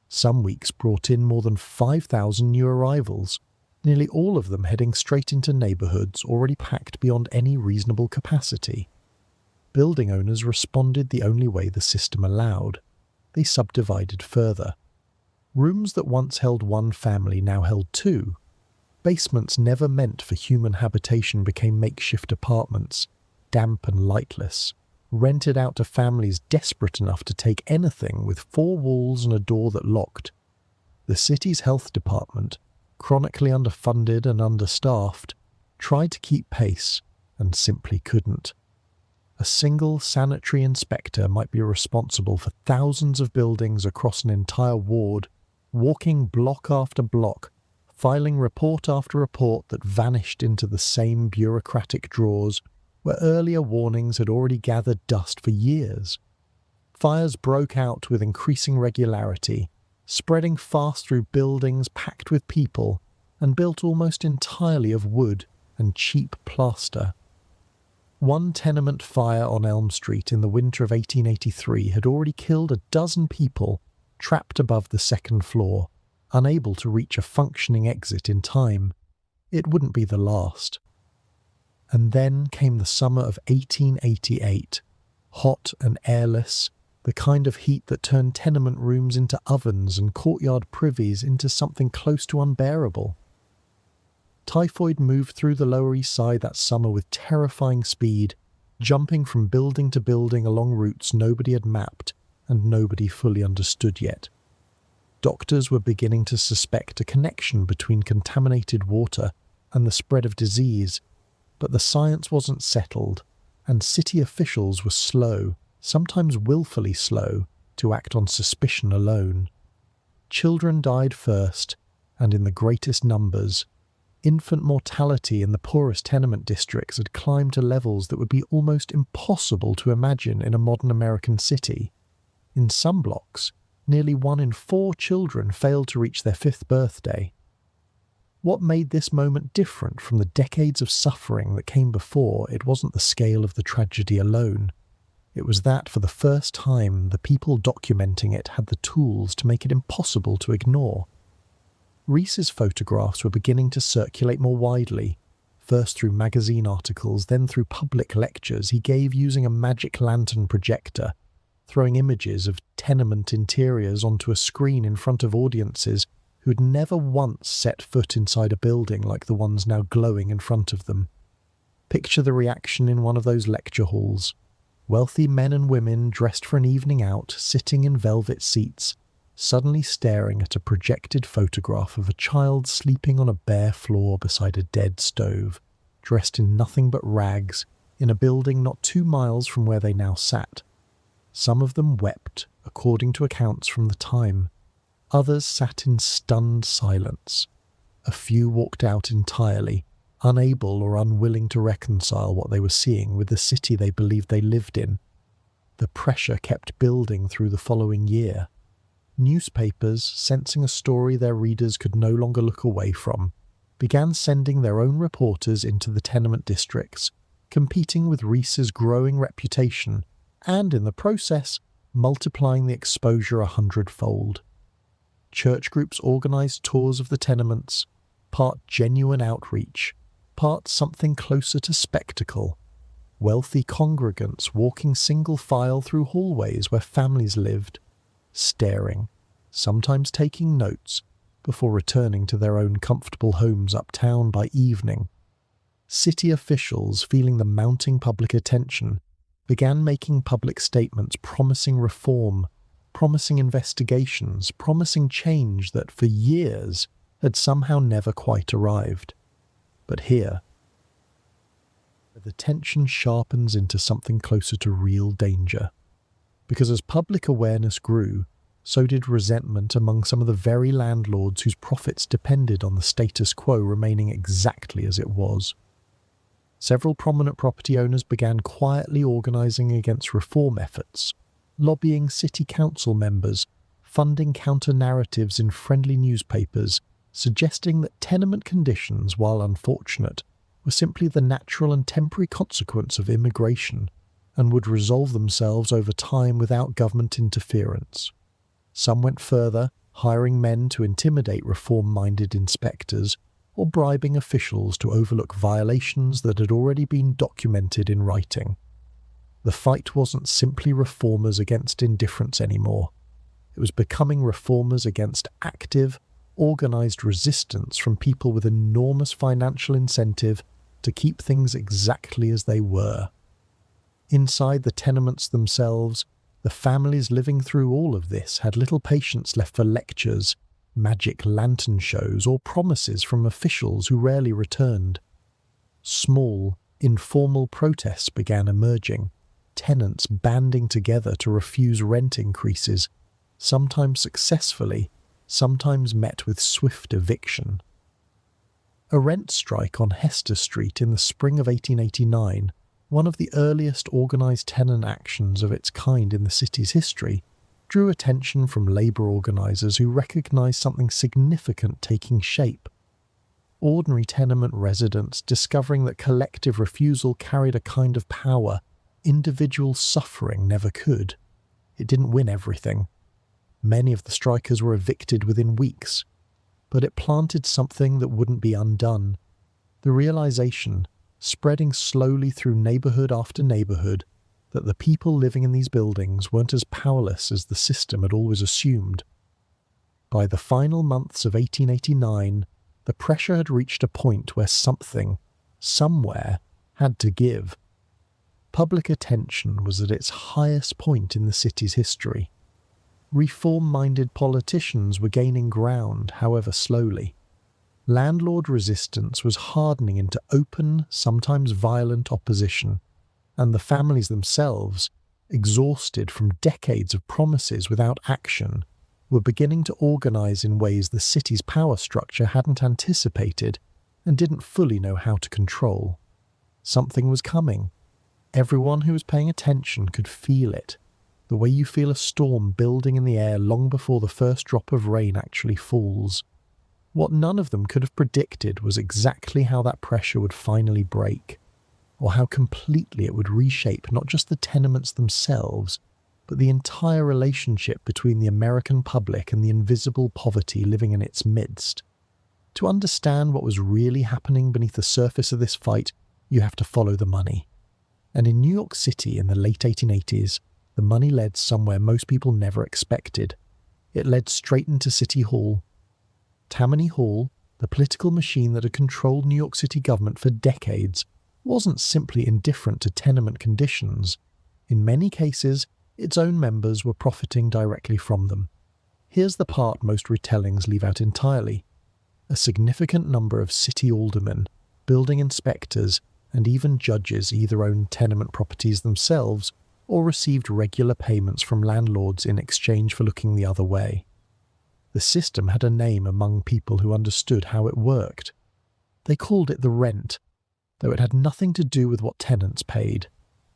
Some weeks brought in more than 5,000 new arrivals, nearly all of them heading straight into neighbourhoods already packed beyond any reasonable capacity. Building owners responded the only way the system allowed. They subdivided further. Rooms that once held one family now held two. Basements never meant for human habitation became makeshift apartments, damp and lightless, rented out to families desperate enough to take anything with 4 walls and a door that locked. The city's health department, chronically underfunded and understaffed, tried to keep pace and simply couldn't. A single sanitary inspector might be responsible for thousands of buildings across an entire ward, walking block after block, filing report after report that vanished into the same bureaucratic drawers where earlier warnings had already gathered dust for years. Fires broke out with increasing regularity, spreading fast through buildings packed with people and built almost entirely of wood and cheap plaster. One tenement fire on Elm Street in the winter of 1883 had already killed 12 people trapped above the second floor, unable to reach a functioning exit in time. It wouldn't be the last. And then came the summer of 1888, hot and airless, the kind of heat that turned tenement rooms into ovens and courtyard privies into something close to unbearable. Typhoid moved through the Lower East Side that summer with terrifying speed, jumping from building to building along routes nobody had mapped and nobody fully understood yet. Doctors were beginning to suspect a connection between contaminated water and the spread of disease, but the science wasn't settled, and city officials were slow, sometimes willfully slow, to act on suspicion alone. Children died first, and in the greatest numbers. Infant mortality in the poorest tenement districts had climbed to levels that would be almost impossible to imagine in a modern American city. In some blocks, nearly 1 in 4 children failed to reach their 5th birthday. What made this moment different from the decades of suffering that came before it wasn't the scale of the tragedy alone. It was that, for the first time, the people documenting it had the tools to make it impossible to ignore. Rees's photographs were beginning to circulate more widely, first through magazine articles, then through public lectures he gave using a magic lantern projector, throwing images of tenement interiors onto a screen in front of audiences who'd never once set foot inside a building like the ones now glowing in front of them. Picture the reaction in one of those lecture halls. Wealthy men and women dressed for an evening out, sitting in velvet seats, suddenly staring at a projected photograph of a child sleeping on a bare floor beside a dead stove, dressed in nothing but rags, in a building not 2 miles from where they now sat. Some of them wept, according to accounts from the time. Others sat in stunned silence. A few walked out entirely, unable or unwilling to reconcile what they were seeing with the city they believed they lived in. The pressure kept building through the following year. Newspapers, sensing a story their readers could no longer look away from, began sending their own reporters into the tenement districts, competing with Rees's growing reputation, and in the process, multiplying the exposure 100-fold. Church groups organised tours of the tenements, part genuine outreach, part something closer to spectacle. Wealthy congregants walking single file through hallways where families lived, staring, sometimes taking notes, before returning to their own comfortable homes uptown by evening. City officials, feeling the mounting public attention, began making public statements promising reform, promising investigations, promising change that for years had somehow never quite arrived. But here, the tension sharpens into something closer to real danger. Because as public awareness grew, so did resentment among some of the very landlords whose profits depended on the status quo remaining exactly as it was. Several prominent property owners began quietly organising against reform efforts, lobbying city council members, funding counter-narratives in friendly newspapers, suggesting that tenement conditions, while unfortunate, were simply the natural and temporary consequence of immigration and would resolve themselves over time without government interference. Some went further, hiring men to intimidate reform-minded inspectors or bribing officials to overlook violations that had already been documented in writing. The fight wasn't simply reformers against indifference anymore. It was becoming reformers against active, organised resistance from people with enormous financial incentive to keep things exactly as they were. Inside the tenements themselves, the families living through all of this had little patience left for lectures, magic lantern shows, or promises from officials who rarely returned. Small, informal protests began emerging, tenants banding together to refuse rent increases, sometimes successfully, sometimes met with swift eviction. A rent strike on Hester Street in the spring of 1889, one of the earliest organised tenant actions of its kind in the city's history, drew attention from labour organisers who recognised something significant taking shape. Ordinary tenement residents discovering that collective refusal carried a kind of power individual suffering never could. It didn't win everything. Many of the strikers were evicted within weeks, but it planted something that wouldn't be undone. The realisation, spreading slowly through neighbourhood after neighbourhood, that the people living in these buildings weren't as powerless as the system had always assumed. By the final months of 1889, the pressure had reached a point where something, somewhere, had to give. Public attention was at its highest point in the city's history. Reform-minded politicians were gaining ground, however slowly. Landlord resistance was hardening into open, sometimes violent opposition, and the families themselves, exhausted from decades of promises without action, were beginning to organise in ways the city's power structure hadn't anticipated and didn't fully know how to control. Something was coming. Everyone who was paying attention could feel it, the way you feel a storm building in the air long before the first drop of rain actually falls. What none of them could have predicted was exactly how that pressure would finally break, or how completely it would reshape not just the tenements themselves, but the entire relationship between the American public and the invisible poverty living in its midst. To understand what was really happening beneath the surface of this fight, you have to follow the money. And in New York City in the late 1880s, the money led somewhere most people never expected. It led straight into City Hall. Tammany Hall, the political machine that had controlled New York City government for decades, wasn't simply indifferent to tenement conditions. In many cases, its own members were profiting directly from them. Here's the part most retellings leave out entirely. A significant number of city aldermen, building inspectors, and even judges either owned tenement properties themselves or received regular payments from landlords in exchange for looking the other way. The system had a name among people who understood how it worked. They called it the rent, though it had nothing to do with what tenants paid.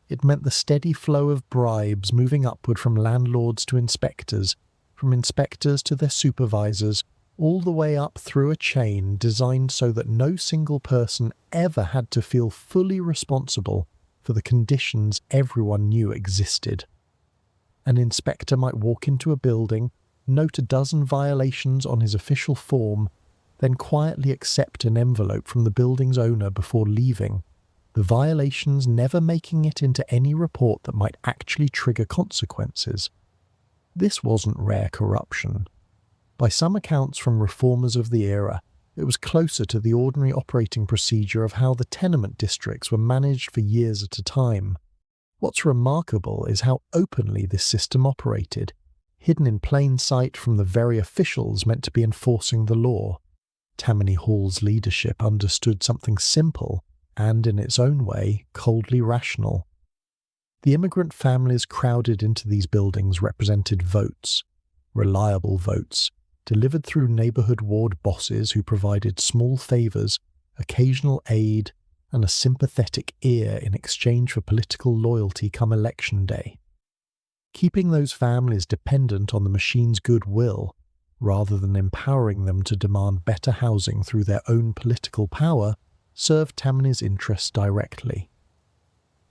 It meant the steady flow of bribes moving upward from landlords to inspectors, from inspectors to their supervisors, all the way up through a chain designed so that no single person ever had to feel fully responsible for the conditions everyone knew existed. An inspector might walk into a building, note a dozen violations on his official form, then quietly accept an envelope from the building's owner before leaving, the violations never making it into any report that might actually trigger consequences. This wasn't rare corruption. By some accounts from reformers of the era, it was closer to the ordinary operating procedure of how the tenement districts were managed for years at a time. What's remarkable is how openly this system operated, hidden in plain sight from the very officials meant to be enforcing the law. Tammany Hall's leadership understood something simple and, in its own way, coldly rational. The immigrant families crowded into these buildings represented votes, reliable votes, delivered through neighbourhood ward bosses who provided small favours, occasional aid, and a sympathetic ear in exchange for political loyalty come election day. Keeping those families dependent on the machine's goodwill, rather than empowering them to demand better housing through their own political power, served Tammany's interests directly.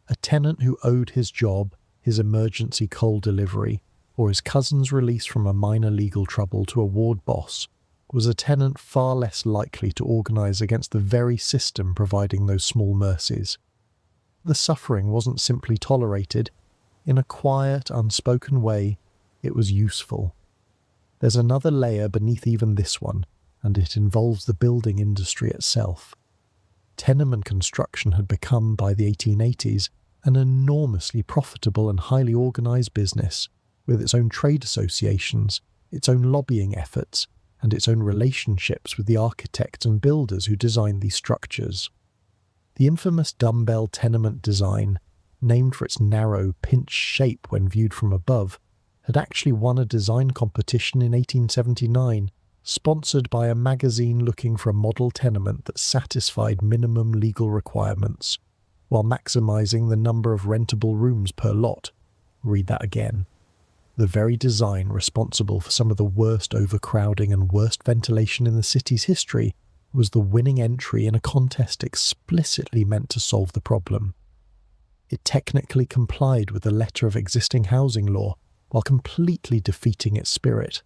A tenant who owed his job, his emergency coal delivery, or his cousin's release from a minor legal trouble to a ward boss was a tenant far less likely to organise against the very system providing those small mercies. The suffering wasn't simply tolerated. In a quiet, unspoken way, it was useful. There's another layer beneath even this one, and it involves the building industry itself. Tenement construction had become, by the 1880s, an enormously profitable and highly organised business, with its own trade associations, its own lobbying efforts, and its own relationships with the architects and builders who designed these structures. The infamous dumbbell tenement design, named for its narrow, pinched shape when viewed from above, had actually won a design competition in 1879, sponsored by a magazine looking for a model tenement that satisfied minimum legal requirements, while maximising the number of rentable rooms per lot. Read that again. The very design responsible for some of the worst overcrowding and worst ventilation in the city's history was the winning entry in a contest explicitly meant to solve the problem. It technically complied with the letter of existing housing law while completely defeating its spirit.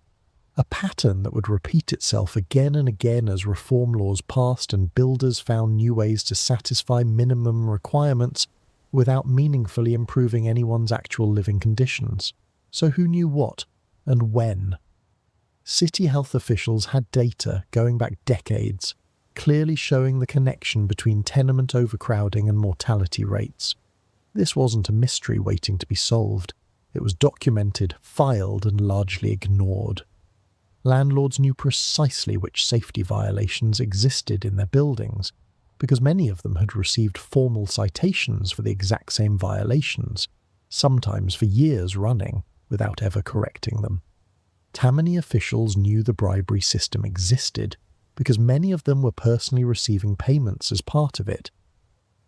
A pattern that would repeat itself again and again as reform laws passed and builders found new ways to satisfy minimum requirements without meaningfully improving anyone's actual living conditions. So who knew what, and when? City health officials had data going back decades, clearly showing the connection between tenement overcrowding and mortality rates. This wasn't a mystery waiting to be solved. It was documented, filed, and largely ignored. Landlords knew precisely which safety violations existed in their buildings, because many of them had received formal citations for the exact same violations, sometimes for years running, without ever correcting them. Tammany officials knew the bribery system existed, because many of them were personally receiving payments as part of it.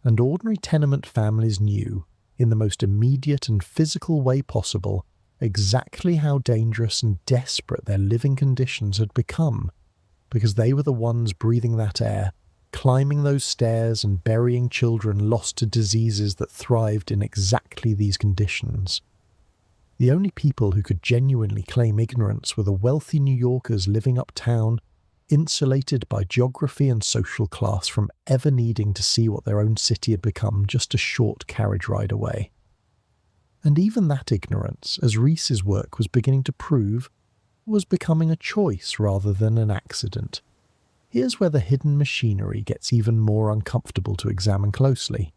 And ordinary tenement families knew, in the most immediate and physical way possible, exactly how dangerous and desperate their living conditions had become, because they were the ones breathing that air, climbing those stairs and burying children lost to diseases that thrived in exactly these conditions. The only people who could genuinely claim ignorance were the wealthy New Yorkers living uptown, insulated by geography and social class from ever needing to see what their own city had become just a short carriage ride away. And even that ignorance, as Rees's work was beginning to prove, was becoming a choice rather than an accident. Here's where the hidden machinery gets even more uncomfortable to examine closely.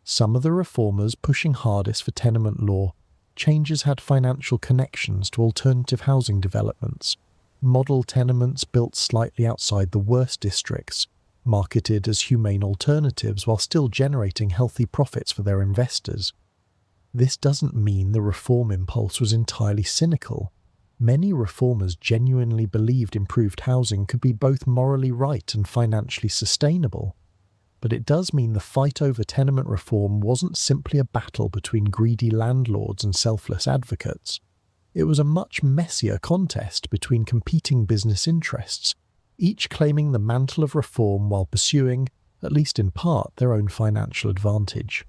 Some of the reformers pushing hardest for tenement law, changes had financial connections to alternative housing developments, model tenements built slightly outside the worst districts, marketed as humane alternatives while still generating healthy profits for their investors. This doesn't mean the reform impulse was entirely cynical. Many reformers genuinely believed improved housing could be both morally right and financially sustainable. But it does mean the fight over tenement reform wasn't simply a battle between greedy landlords and selfless advocates. It was a much messier contest between competing business interests, each claiming the mantle of reform while pursuing, at least in part, their own financial advantage.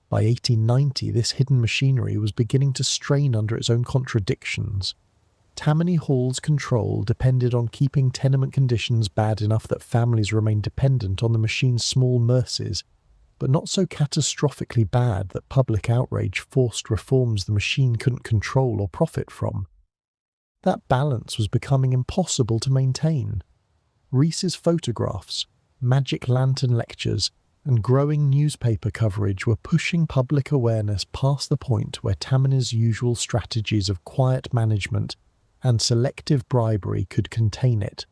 By 1890, this hidden machinery was beginning to strain under its own contradictions. Tammany Hall's control depended on keeping tenement conditions bad enough that families remained dependent on the machine's small mercies, but not so catastrophically bad that public outrage forced reforms the machine couldn't control or profit from. That balance was becoming impossible to maintain. Rees's photographs, magic lantern lectures, and growing newspaper coverage were pushing public awareness past the point where Tammany's usual strategies of quiet management and selective bribery could contain it.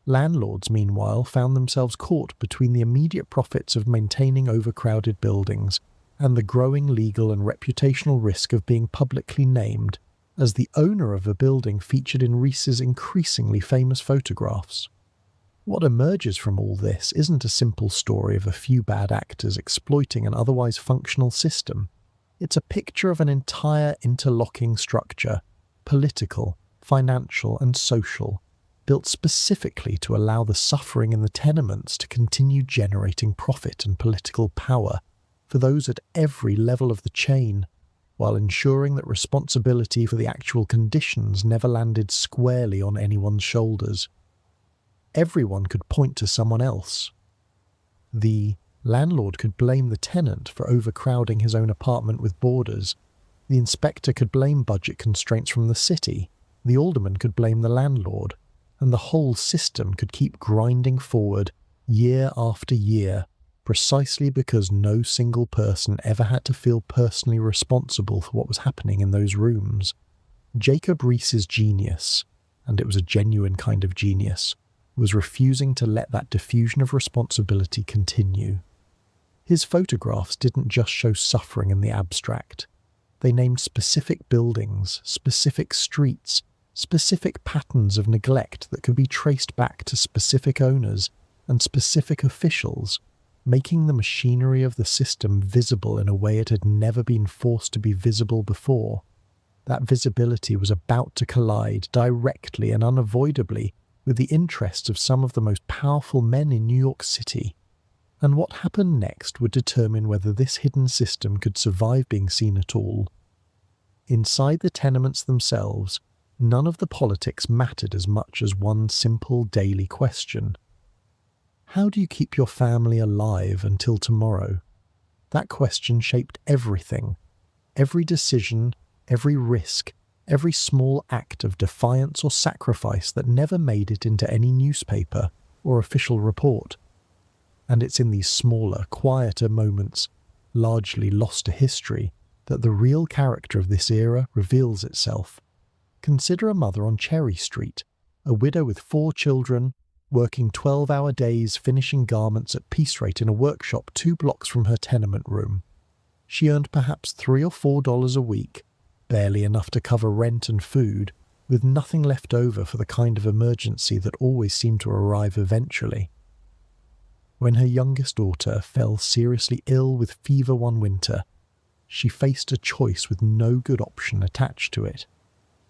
Landlords, meanwhile, found themselves caught between the immediate profits of maintaining overcrowded buildings and the growing legal and reputational risk of being publicly named as the owner of a building featured in Rees's increasingly famous photographs. What emerges from all this isn't a simple story of a few bad actors exploiting an otherwise functional system. It's a picture of an entire interlocking structure, political, financial, and social, built specifically to allow the suffering in the tenements to continue generating profit and political power for those at every level of the chain, while ensuring that responsibility for the actual conditions never landed squarely on anyone's shoulders. Everyone could point to someone else. The landlord could blame the tenant for overcrowding his own apartment with boarders. The inspector could blame budget constraints from the city. The alderman could blame the landlord. And the whole system could keep grinding forward year after year, precisely because no single person ever had to feel personally responsible for what was happening in those rooms. Jacob Riis's genius, and it was a genuine kind of genius, was refusing to let that diffusion of responsibility continue. His photographs didn't just show suffering in the abstract. They named specific buildings, specific streets, specific patterns of neglect that could be traced back to specific owners and specific officials, making the machinery of the system visible in a way it had never been forced to be visible before. That visibility was about to collide directly and unavoidably with the interests of some of the most powerful men in New York City. And what happened next would determine whether this hidden system could survive being seen at all. Inside the tenements themselves, none of the politics mattered as much as one simple daily question. How do you keep your family alive until tomorrow? That question shaped everything. Every decision, every risk, every small act of defiance or sacrifice that never made it into any newspaper or official report. And it's in these smaller, quieter moments, largely lost to history, that the real character of this era reveals itself. Consider a mother on Cherry Street, a widow with 4 children, working 12-hour days finishing garments at piece rate in a workshop 2 blocks from her tenement room. She earned perhaps $3 or $4 a week, barely enough to cover rent and food, with nothing left over for the kind of emergency that always seemed to arrive eventually. When her youngest daughter fell seriously ill with fever one winter, she faced a choice with no good option attached to it.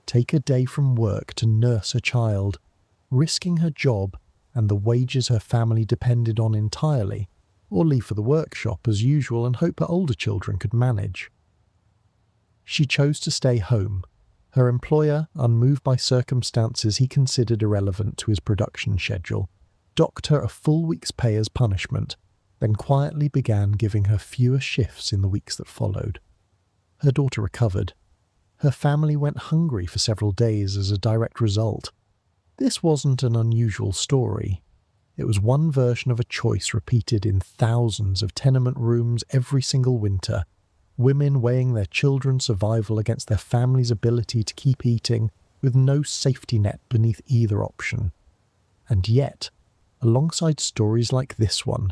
Take a day from work to nurse her child, risking her job and the wages her family depended on entirely, or leave for the workshop as usual and hope her older children could manage. She chose to stay home. Her employer, unmoved by circumstances he considered irrelevant to his production schedule, docked her a full week's pay as punishment, then quietly began giving her fewer shifts in the weeks that followed. Her daughter recovered. Her family went hungry for several days as a direct result. This wasn't an unusual story. It was one version of a choice repeated in thousands of tenement rooms every single winter, women weighing their children's survival against their family's ability to keep eating, with no safety net beneath either option. And yet, alongside stories like this one,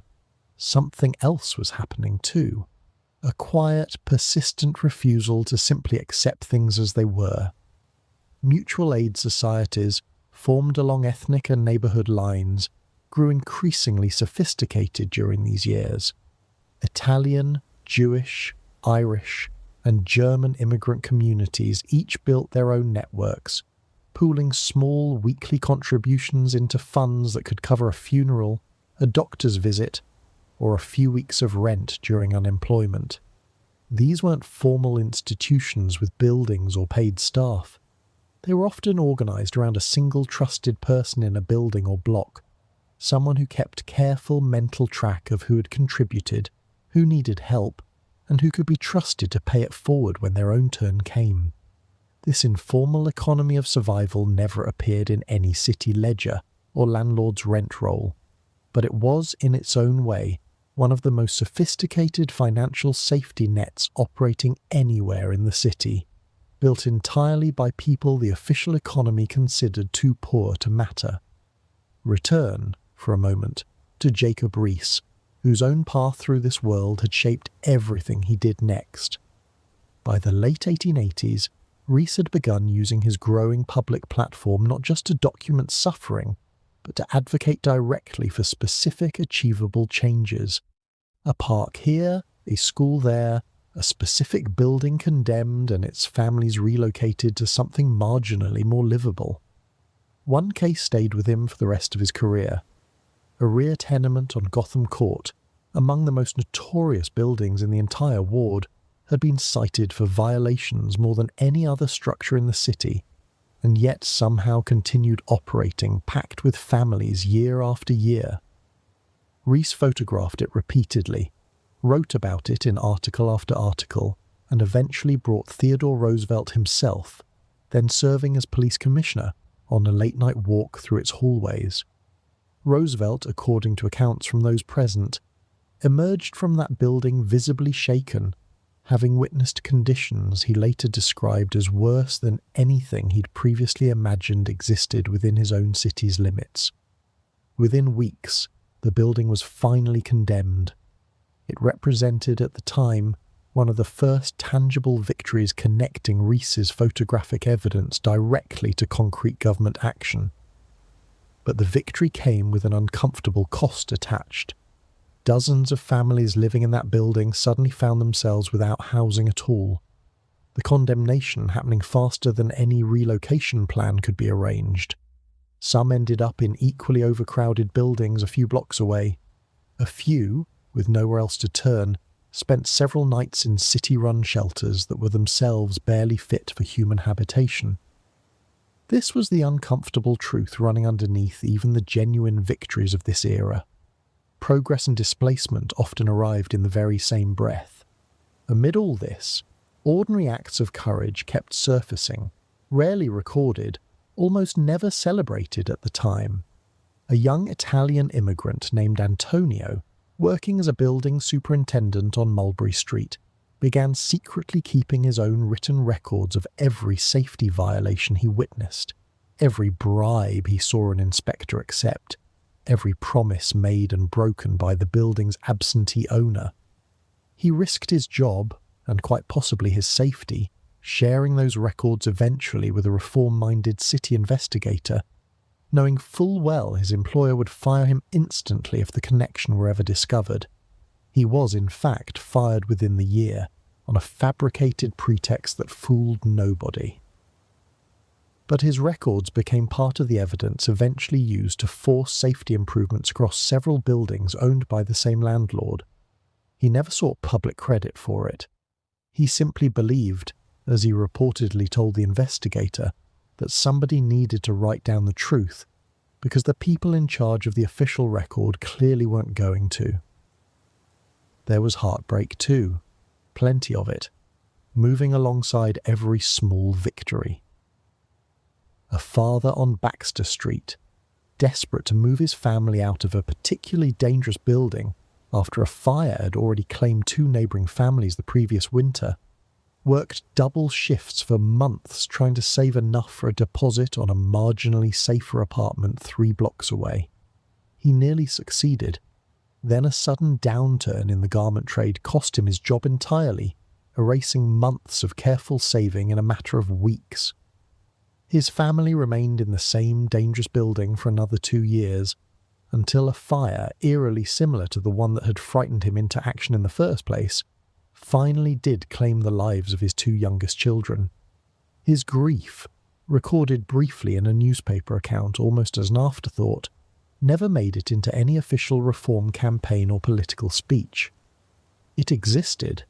something else was happening too. A quiet, persistent refusal to simply accept things as they were. Mutual aid societies, formed along ethnic and neighbourhood lines, grew increasingly sophisticated during these years. Italian, Jewish, Irish, and German immigrant communities each built their own networks, pooling small weekly contributions into funds that could cover a funeral, a doctor's visit, or a few weeks of rent during unemployment. These weren't formal institutions with buildings or paid staff. They were often organised around a single trusted person in a building or block, someone who kept careful mental track of who had contributed, who needed help, and who could be trusted to pay it forward when their own turn came. This informal economy of survival never appeared in any city ledger or landlord's rent roll, but it was, in its own way, one of the most sophisticated financial safety nets operating anywhere in the city, built entirely by people the official economy considered too poor to matter. Return, for a moment, to Jacob Riis, whose own path through this world had shaped everything he did next. By the late 1880s, Riis had begun using his growing public platform not just to document suffering, but to advocate directly for specific achievable changes. A park here, a school there, a specific building condemned and its families relocated to something marginally more livable. One case stayed with him for the rest of his career. A rear tenement on Gotham Court, among the most notorious buildings in the entire ward, had been cited for violations more than any other structure in the city, and yet somehow continued operating packed with families year after year. Riis photographed it repeatedly, wrote about it in article after article, and eventually brought Theodore Roosevelt himself, then serving as police commissioner, on a late-night walk through its hallways. Roosevelt, according to accounts from those present, emerged from that building visibly shaken, having witnessed conditions he later described as worse than anything he'd previously imagined existed within his own city's limits. Within weeks, the building was finally condemned. It represented, at the time, one of the first tangible victories connecting Riis's photographic evidence directly to concrete government action. But the victory came with an uncomfortable cost attached. Dozens of families living in that building suddenly found themselves without housing at all, the condemnation happening faster than any relocation plan could be arranged. Some ended up in equally overcrowded buildings a few blocks away. A few, with nowhere else to turn, spent several nights in city-run shelters that were themselves barely fit for human habitation. This was the uncomfortable truth running underneath even the genuine victories of this era. Progress and displacement often arrived in the very same breath. Amid all this, ordinary acts of courage kept surfacing, rarely recorded, almost never celebrated at the time. A young Italian immigrant named Antonio, working as a building superintendent on Mulberry Street, began secretly keeping his own written records of every safety violation he witnessed, every bribe he saw an inspector accept, every promise made and broken by the building's absentee owner. He risked his job, and quite possibly his safety, sharing those records eventually with a reform-minded city investigator, knowing full well his employer would fire him instantly if the connection were ever discovered. He was, in fact, fired within the year, on a fabricated pretext that fooled nobody. But his records became part of the evidence eventually used to force safety improvements across several buildings owned by the same landlord. He never sought public credit for it. He simply believed, as he reportedly told the investigator, that somebody needed to write down the truth, because the people in charge of the official record clearly weren't going to. There was heartbreak too, plenty of it, moving alongside every small victory. A father on Baxter Street, desperate to move his family out of a particularly dangerous building after a fire had already claimed 2 neighbouring families the previous winter, worked double shifts for months trying to save enough for a deposit on a marginally safer apartment 3 blocks away. He nearly succeeded. Then a sudden downturn in the garment trade cost him his job entirely, erasing months of careful saving in a matter of weeks. His family remained in the same dangerous building for another 2 years, until a fire eerily similar to the one that had frightened him into action in the first place finally did claim the lives of his 2 youngest children. His grief, recorded briefly in a newspaper account almost as an afterthought, never made it into any official reform campaign or political speech. It existed,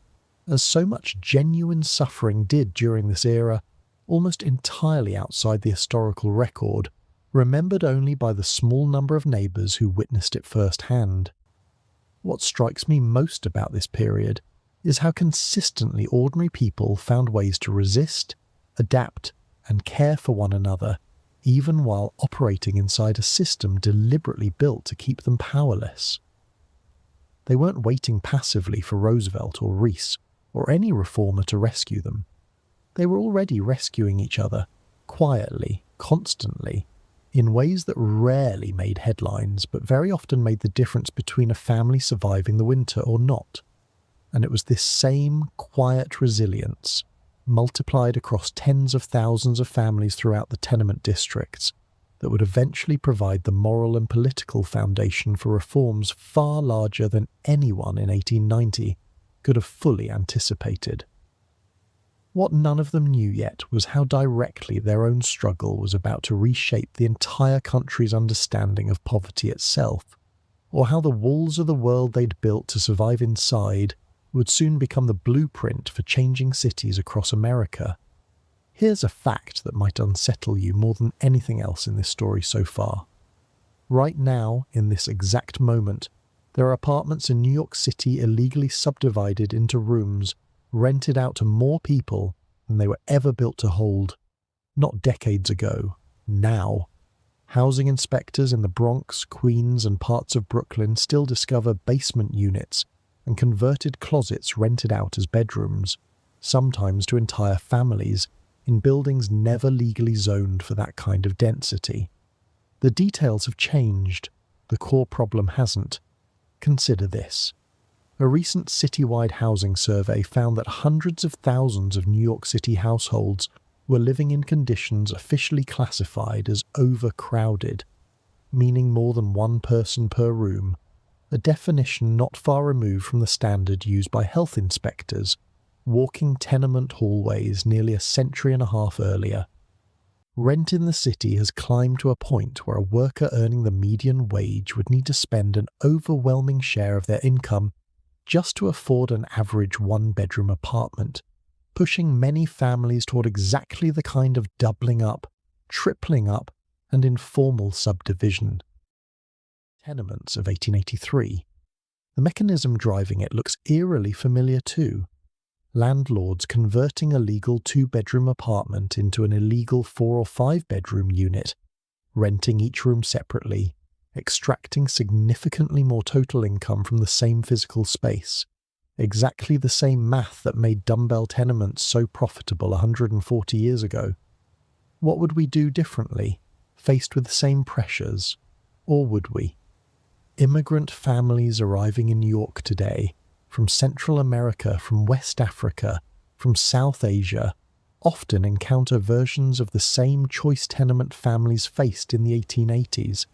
as so much genuine suffering did during this era, almost entirely outside the historical record, remembered only by the small number of neighbours who witnessed it firsthand. What strikes me most about this period is how consistently ordinary people found ways to resist, adapt, and care for one another, even while operating inside a system deliberately built to keep them powerless. They weren't waiting passively for Roosevelt or Rees or any reformer to rescue them. They were already rescuing each other, quietly, constantly, in ways that rarely made headlines but very often made the difference between a family surviving the winter or not. And it was this same quiet resilience, multiplied across tens of thousands of families throughout the tenement districts, that would eventually provide the moral and political foundation for reforms far larger than anyone in 1890 could have fully anticipated. What none of them knew yet was how directly their own struggle was about to reshape the entire country's understanding of poverty itself, or how the walls of the world they'd built to survive inside would soon become the blueprint for changing cities across America. Here's a fact that might unsettle you more than anything else in this story so far. Right now, in this exact moment, there are apartments in New York City illegally subdivided into rooms, rented out to more people than they were ever built to hold. Not decades ago, now. Housing inspectors in the Bronx, Queens, and parts of Brooklyn still discover basement units and converted closets rented out as bedrooms, sometimes to entire families, in buildings never legally zoned for that kind of density. The details have changed, the core problem hasn't. Consider this. A recent citywide housing survey found that hundreds of thousands of New York City households were living in conditions officially classified as overcrowded, meaning more than 1 person per room, a definition not far removed from the standard used by health inspectors walking tenement hallways nearly a century and a half earlier. Rent in the city has climbed to a point where a worker earning the median wage would need to spend an overwhelming share of their income just to afford an average 1-bedroom apartment, pushing many families toward exactly the kind of doubling up, tripling up, and informal subdivision. Tenements of 1883. The mechanism driving it looks eerily familiar too. Landlords converting a legal 2-bedroom apartment into an illegal 4 or 5-bedroom unit, renting each room separately, extracting significantly more total income from the same physical space. Exactly the same math that made dumbbell tenements so profitable 140 years ago. What would we do differently, faced with the same pressures? Or would we? Immigrant families arriving in New York today, from Central America, from West Africa, from South Asia, often encounter versions of the same choice tenement families faced in the 1880s.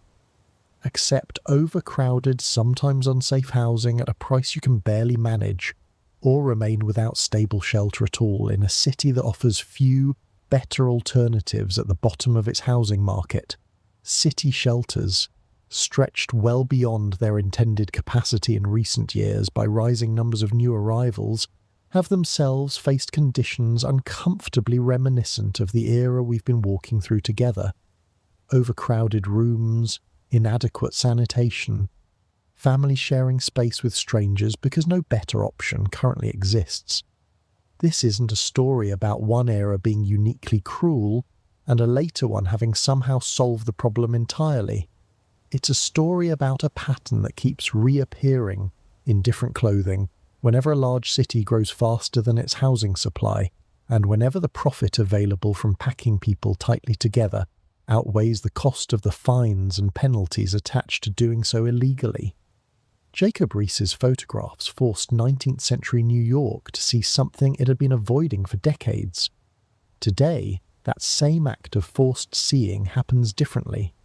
Accept overcrowded, sometimes unsafe housing at a price you can barely manage, or remain without stable shelter at all in a city that offers few, better alternatives at the bottom of its housing market. City shelters, stretched well beyond their intended capacity in recent years by rising numbers of new arrivals, have themselves faced conditions uncomfortably reminiscent of the era we've been walking through together. Overcrowded rooms, inadequate sanitation, families sharing space with strangers because no better option currently exists. This isn't a story about one era being uniquely cruel and a later one having somehow solved the problem entirely. It's a story about a pattern that keeps reappearing in different clothing whenever a large city grows faster than its housing supply, and whenever the profit available from packing people tightly together outweighs the cost of the fines and penalties attached to doing so illegally. Jacob Riis's photographs forced 19th century New York to see something it had been avoiding for decades. Today, that same act of forced seeing happens differently,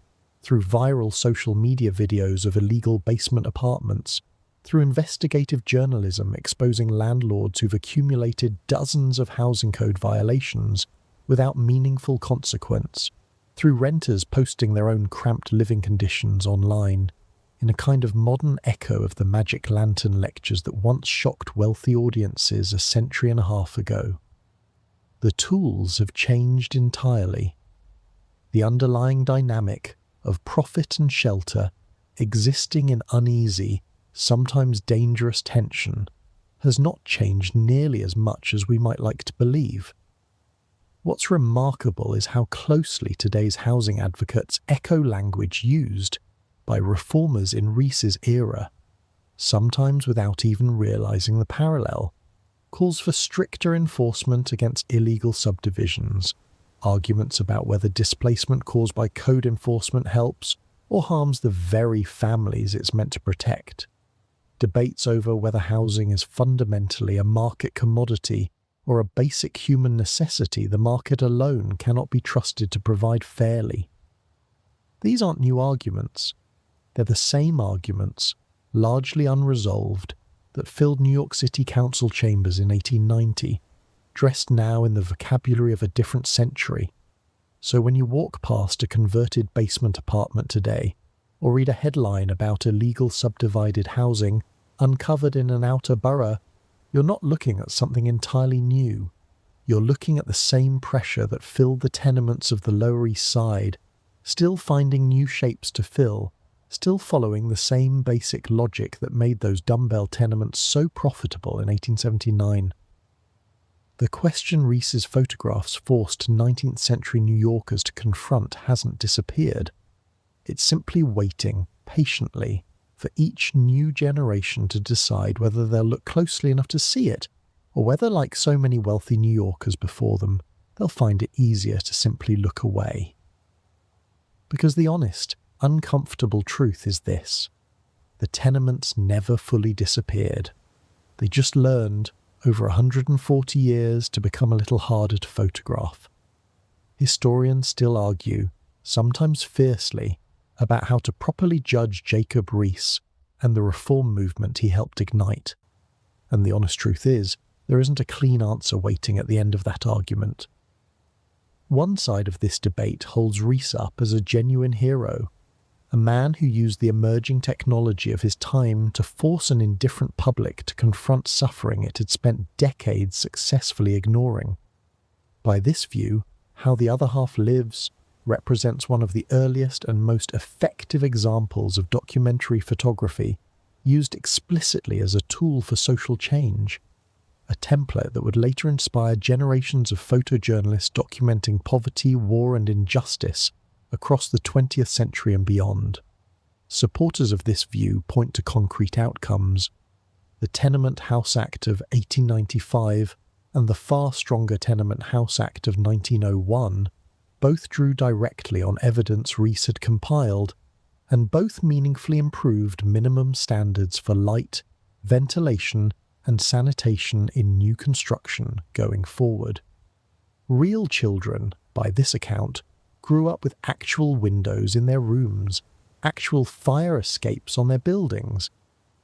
through viral social media videos of illegal basement apartments, through investigative journalism exposing landlords who've accumulated dozens of housing code violations without meaningful consequence, through renters posting their own cramped living conditions online, in a kind of modern echo of the magic lantern lectures that once shocked wealthy audiences a century and a half ago. The tools have changed entirely. The underlying dynamic of profit and shelter existing in uneasy, sometimes dangerous tension has not changed nearly as much as we might like to believe. What's remarkable is how closely today's housing advocates echo language used by reformers in Riis's era, sometimes without even realising the parallel. Calls for stricter enforcement against illegal subdivisions, arguments about whether displacement caused by code enforcement helps or harms the very families it's meant to protect. Debates over whether housing is fundamentally a market commodity or a basic human necessity the market alone cannot be trusted to provide fairly. These aren't new arguments. They're the same arguments, largely unresolved, that filled New York City Council chambers in 1890, dressed now in the vocabulary of a different century. So when you walk past a converted basement apartment today, or read a headline about illegal subdivided housing uncovered in an outer borough, you're not looking at something entirely new. You're looking at the same pressure that filled the tenements of the Lower East Side, still finding new shapes to fill, still following the same basic logic that made those dumbbell tenements so profitable in 1879. The question Riis's photographs forced 19th century New Yorkers to confront hasn't disappeared. It's simply waiting, patiently, for each new generation to decide whether they'll look closely enough to see it, or whether, like so many wealthy New Yorkers before them, they'll find it easier to simply look away. Because the honest, uncomfortable truth is this: the tenements never fully disappeared. They just learned, over 140 years, to become a little harder to photograph. Historians still argue, sometimes fiercely, about how to properly judge Jacob Riis and the reform movement he helped ignite. And the honest truth is, there isn't a clean answer waiting at the end of that argument. One side of this debate holds Riis up as a genuine hero, a man who used the emerging technology of his time to force an indifferent public to confront suffering it had spent decades successfully ignoring. By this view, How the Other Half Lives represents one of the earliest and most effective examples of documentary photography used explicitly as a tool for social change, a template that would later inspire generations of photojournalists documenting poverty, war and injustice across the 20th century and beyond. Supporters of this view point to concrete outcomes. The Tenement House Act of 1895 and the far stronger Tenement House Act of 1901 both drew directly on evidence Riis had compiled, and both meaningfully improved minimum standards for light, ventilation and sanitation in new construction going forward. Real children, by this account, grew up with actual windows in their rooms, actual fire escapes on their buildings,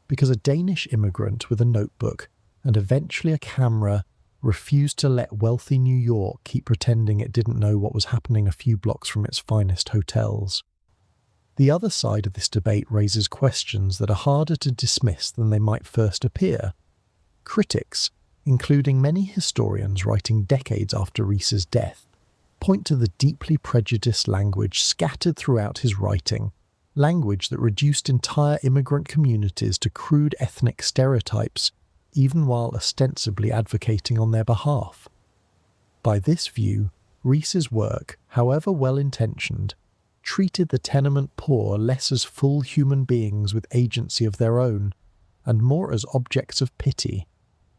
because a Danish immigrant with a notebook and eventually a camera refused to let wealthy New York keep pretending it didn't know what was happening a few blocks from its finest hotels. The other side of this debate raises questions that are harder to dismiss than they might first appear. Critics, including many historians writing decades after Riis's death, point to the deeply prejudiced language scattered throughout his writing, language that reduced entire immigrant communities to crude ethnic stereotypes, even while ostensibly advocating on their behalf. By this view, Riis's work, however well-intentioned, treated the tenement poor less as full human beings with agency of their own, and more as objects of pity,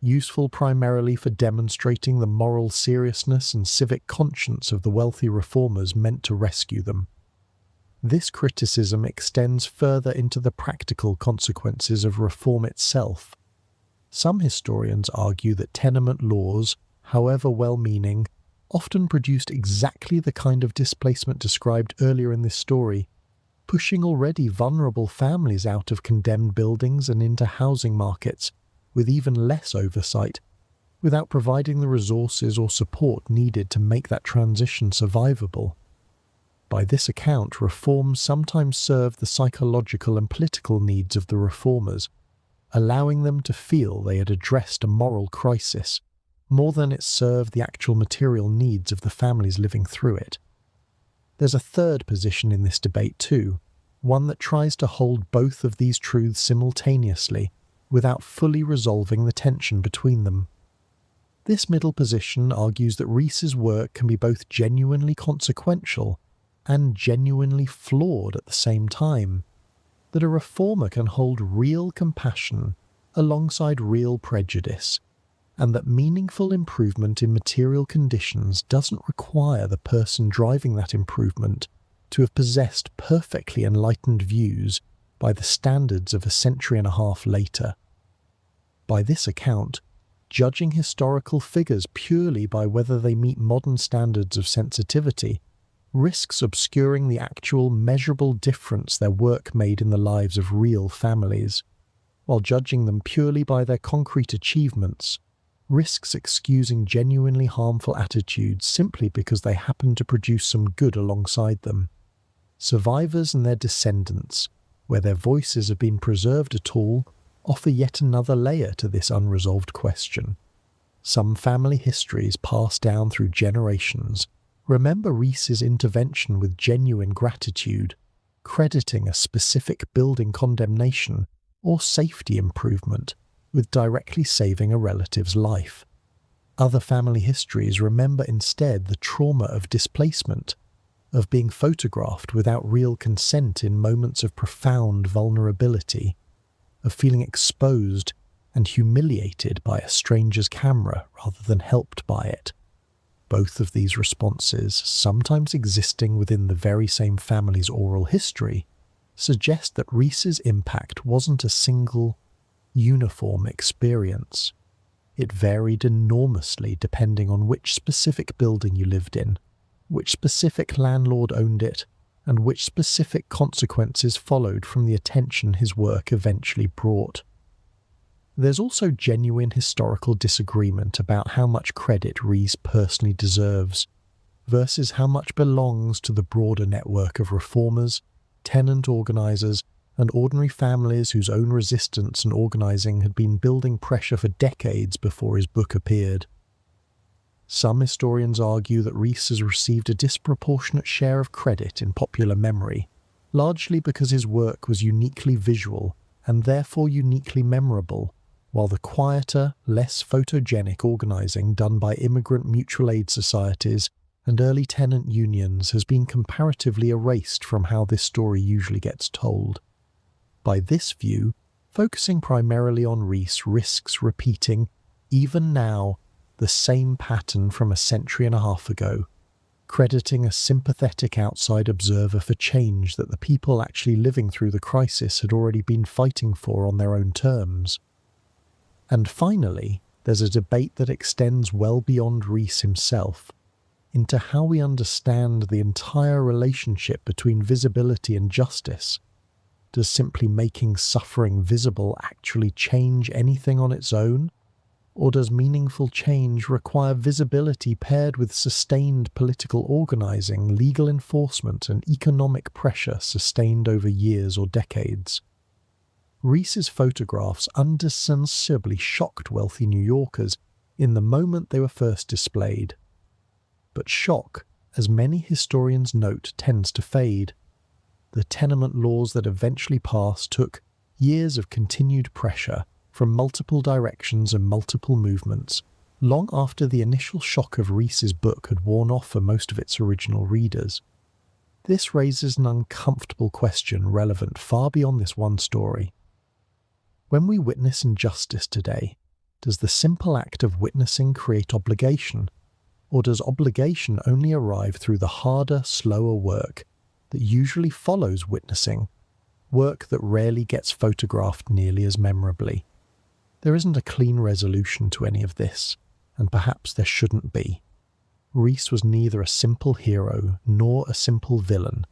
useful primarily for demonstrating the moral seriousness and civic conscience of the wealthy reformers meant to rescue them. This criticism extends further into the practical consequences of reform itself. Some historians argue that tenement laws, however well-meaning, often produced exactly the kind of displacement described earlier in this story, pushing already vulnerable families out of condemned buildings and into housing markets with even less oversight, without providing the resources or support needed to make that transition survivable. By this account, reforms sometimes serve the psychological and political needs of the reformers, allowing them to feel they had addressed a moral crisis, more than it served the actual material needs of the families living through it. There's a third position in this debate too, one that tries to hold both of these truths simultaneously, without fully resolving the tension between them. This middle position argues that Rees's work can be both genuinely consequential and genuinely flawed at the same time, that a reformer can hold real compassion alongside real prejudice, and that meaningful improvement in material conditions doesn't require the person driving that improvement to have possessed perfectly enlightened views by the standards of a century and a half later. By this account, judging historical figures purely by whether they meet modern standards of sensitivity risks obscuring the actual measurable difference their work made in the lives of real families, while judging them purely by their concrete achievements risks excusing genuinely harmful attitudes simply because they happen to produce some good alongside them. Survivors and their descendants, where their voices have been preserved at all, offer yet another layer to this unresolved question. Some family histories passed down through generations remember Rees's intervention with genuine gratitude, crediting a specific building condemnation or safety improvement with directly saving a relative's life. Other family histories remember instead the trauma of displacement, of being photographed without real consent in moments of profound vulnerability, of feeling exposed and humiliated by a stranger's camera rather than helped by it. Both of these responses, sometimes existing within the very same family's oral history, suggest that Rees's impact wasn't a single, uniform experience. It varied enormously depending on which specific building you lived in, which specific landlord owned it, and which specific consequences followed from the attention his work eventually brought. There's also genuine historical disagreement about how much credit Rees personally deserves, versus how much belongs to the broader network of reformers, tenant organisers, and ordinary families whose own resistance and organising had been building pressure for decades before his book appeared. Some historians argue that Rees has received a disproportionate share of credit in popular memory, largely because his work was uniquely visual and therefore uniquely memorable, while the quieter, less photogenic organising done by immigrant mutual aid societies and early tenant unions has been comparatively erased from how this story usually gets told. By this view, focusing primarily on Rees risks repeating, even now, the same pattern from a century and a half ago, crediting a sympathetic outside observer for change that the people actually living through the crisis had already been fighting for on their own terms. And finally, there's a debate that extends well beyond Rees himself, into how we understand the entire relationship between visibility and justice. Does simply making suffering visible actually change anything on its own? Or does meaningful change require visibility paired with sustained political organising, legal enforcement, and economic pressure sustained over years or decades? Rees's photographs undeniably shocked wealthy New Yorkers in the moment they were first displayed. But shock, as many historians note, tends to fade. The tenement laws that eventually passed took years of continued pressure from multiple directions and multiple movements, long after the initial shock of Rees's book had worn off for most of its original readers. This raises an uncomfortable question relevant far beyond this one story. When we witness injustice today, does the simple act of witnessing create obligation, or does obligation only arrive through the harder, slower work that usually follows witnessing, work that rarely gets photographed nearly as memorably? There isn't a clean resolution to any of this, and perhaps there shouldn't be. Rees was neither a simple hero nor a simple villain.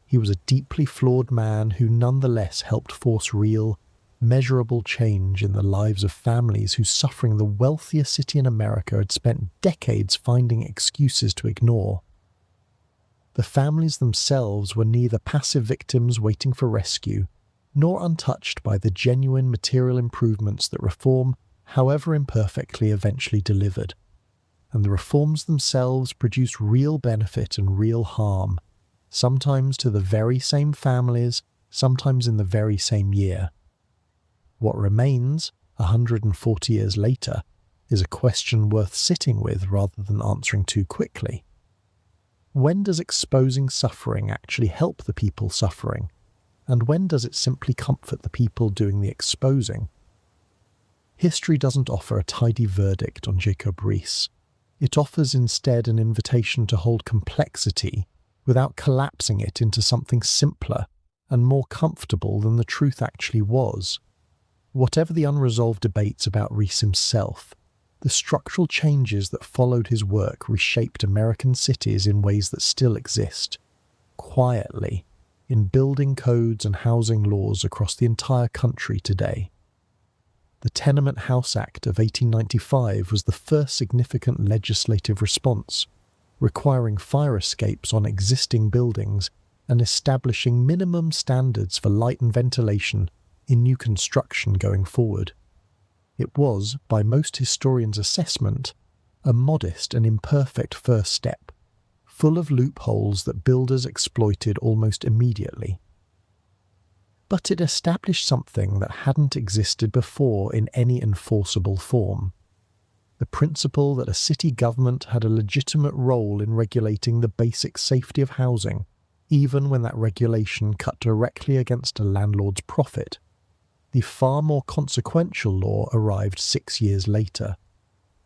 He was a deeply flawed man who nonetheless helped force real, measurable change in the lives of families whose suffering the wealthiest city in America had spent decades finding excuses to ignore. The families themselves were neither passive victims waiting for rescue, nor untouched by the genuine material improvements that reform, however imperfectly, eventually delivered. And the reforms themselves produced real benefit and real harm, sometimes to the very same families, sometimes in the very same year. What remains, 140 years later, is a question worth sitting with rather than answering too quickly. When does exposing suffering actually help the people suffering? And when does it simply comfort the people doing the exposing? History doesn't offer a tidy verdict on Jacob Riis. It offers instead an invitation to hold complexity without collapsing it into something simpler and more comfortable than the truth actually was. Whatever the unresolved debates about Riis himself, the structural changes that followed his work reshaped American cities in ways that still exist, quietly, in building codes and housing laws across the entire country today. The Tenement House Act of 1895 was the first significant legislative response, requiring fire escapes on existing buildings and establishing minimum standards for light and ventilation in new construction going forward. It was, by most historians' assessment, a modest and imperfect first step, full of loopholes that builders exploited almost immediately. But it established something that hadn't existed before in any enforceable form: the principle that a city government had a legitimate role in regulating the basic safety of housing, even when that regulation cut directly against a landlord's profit. The far more consequential law arrived 6 years later.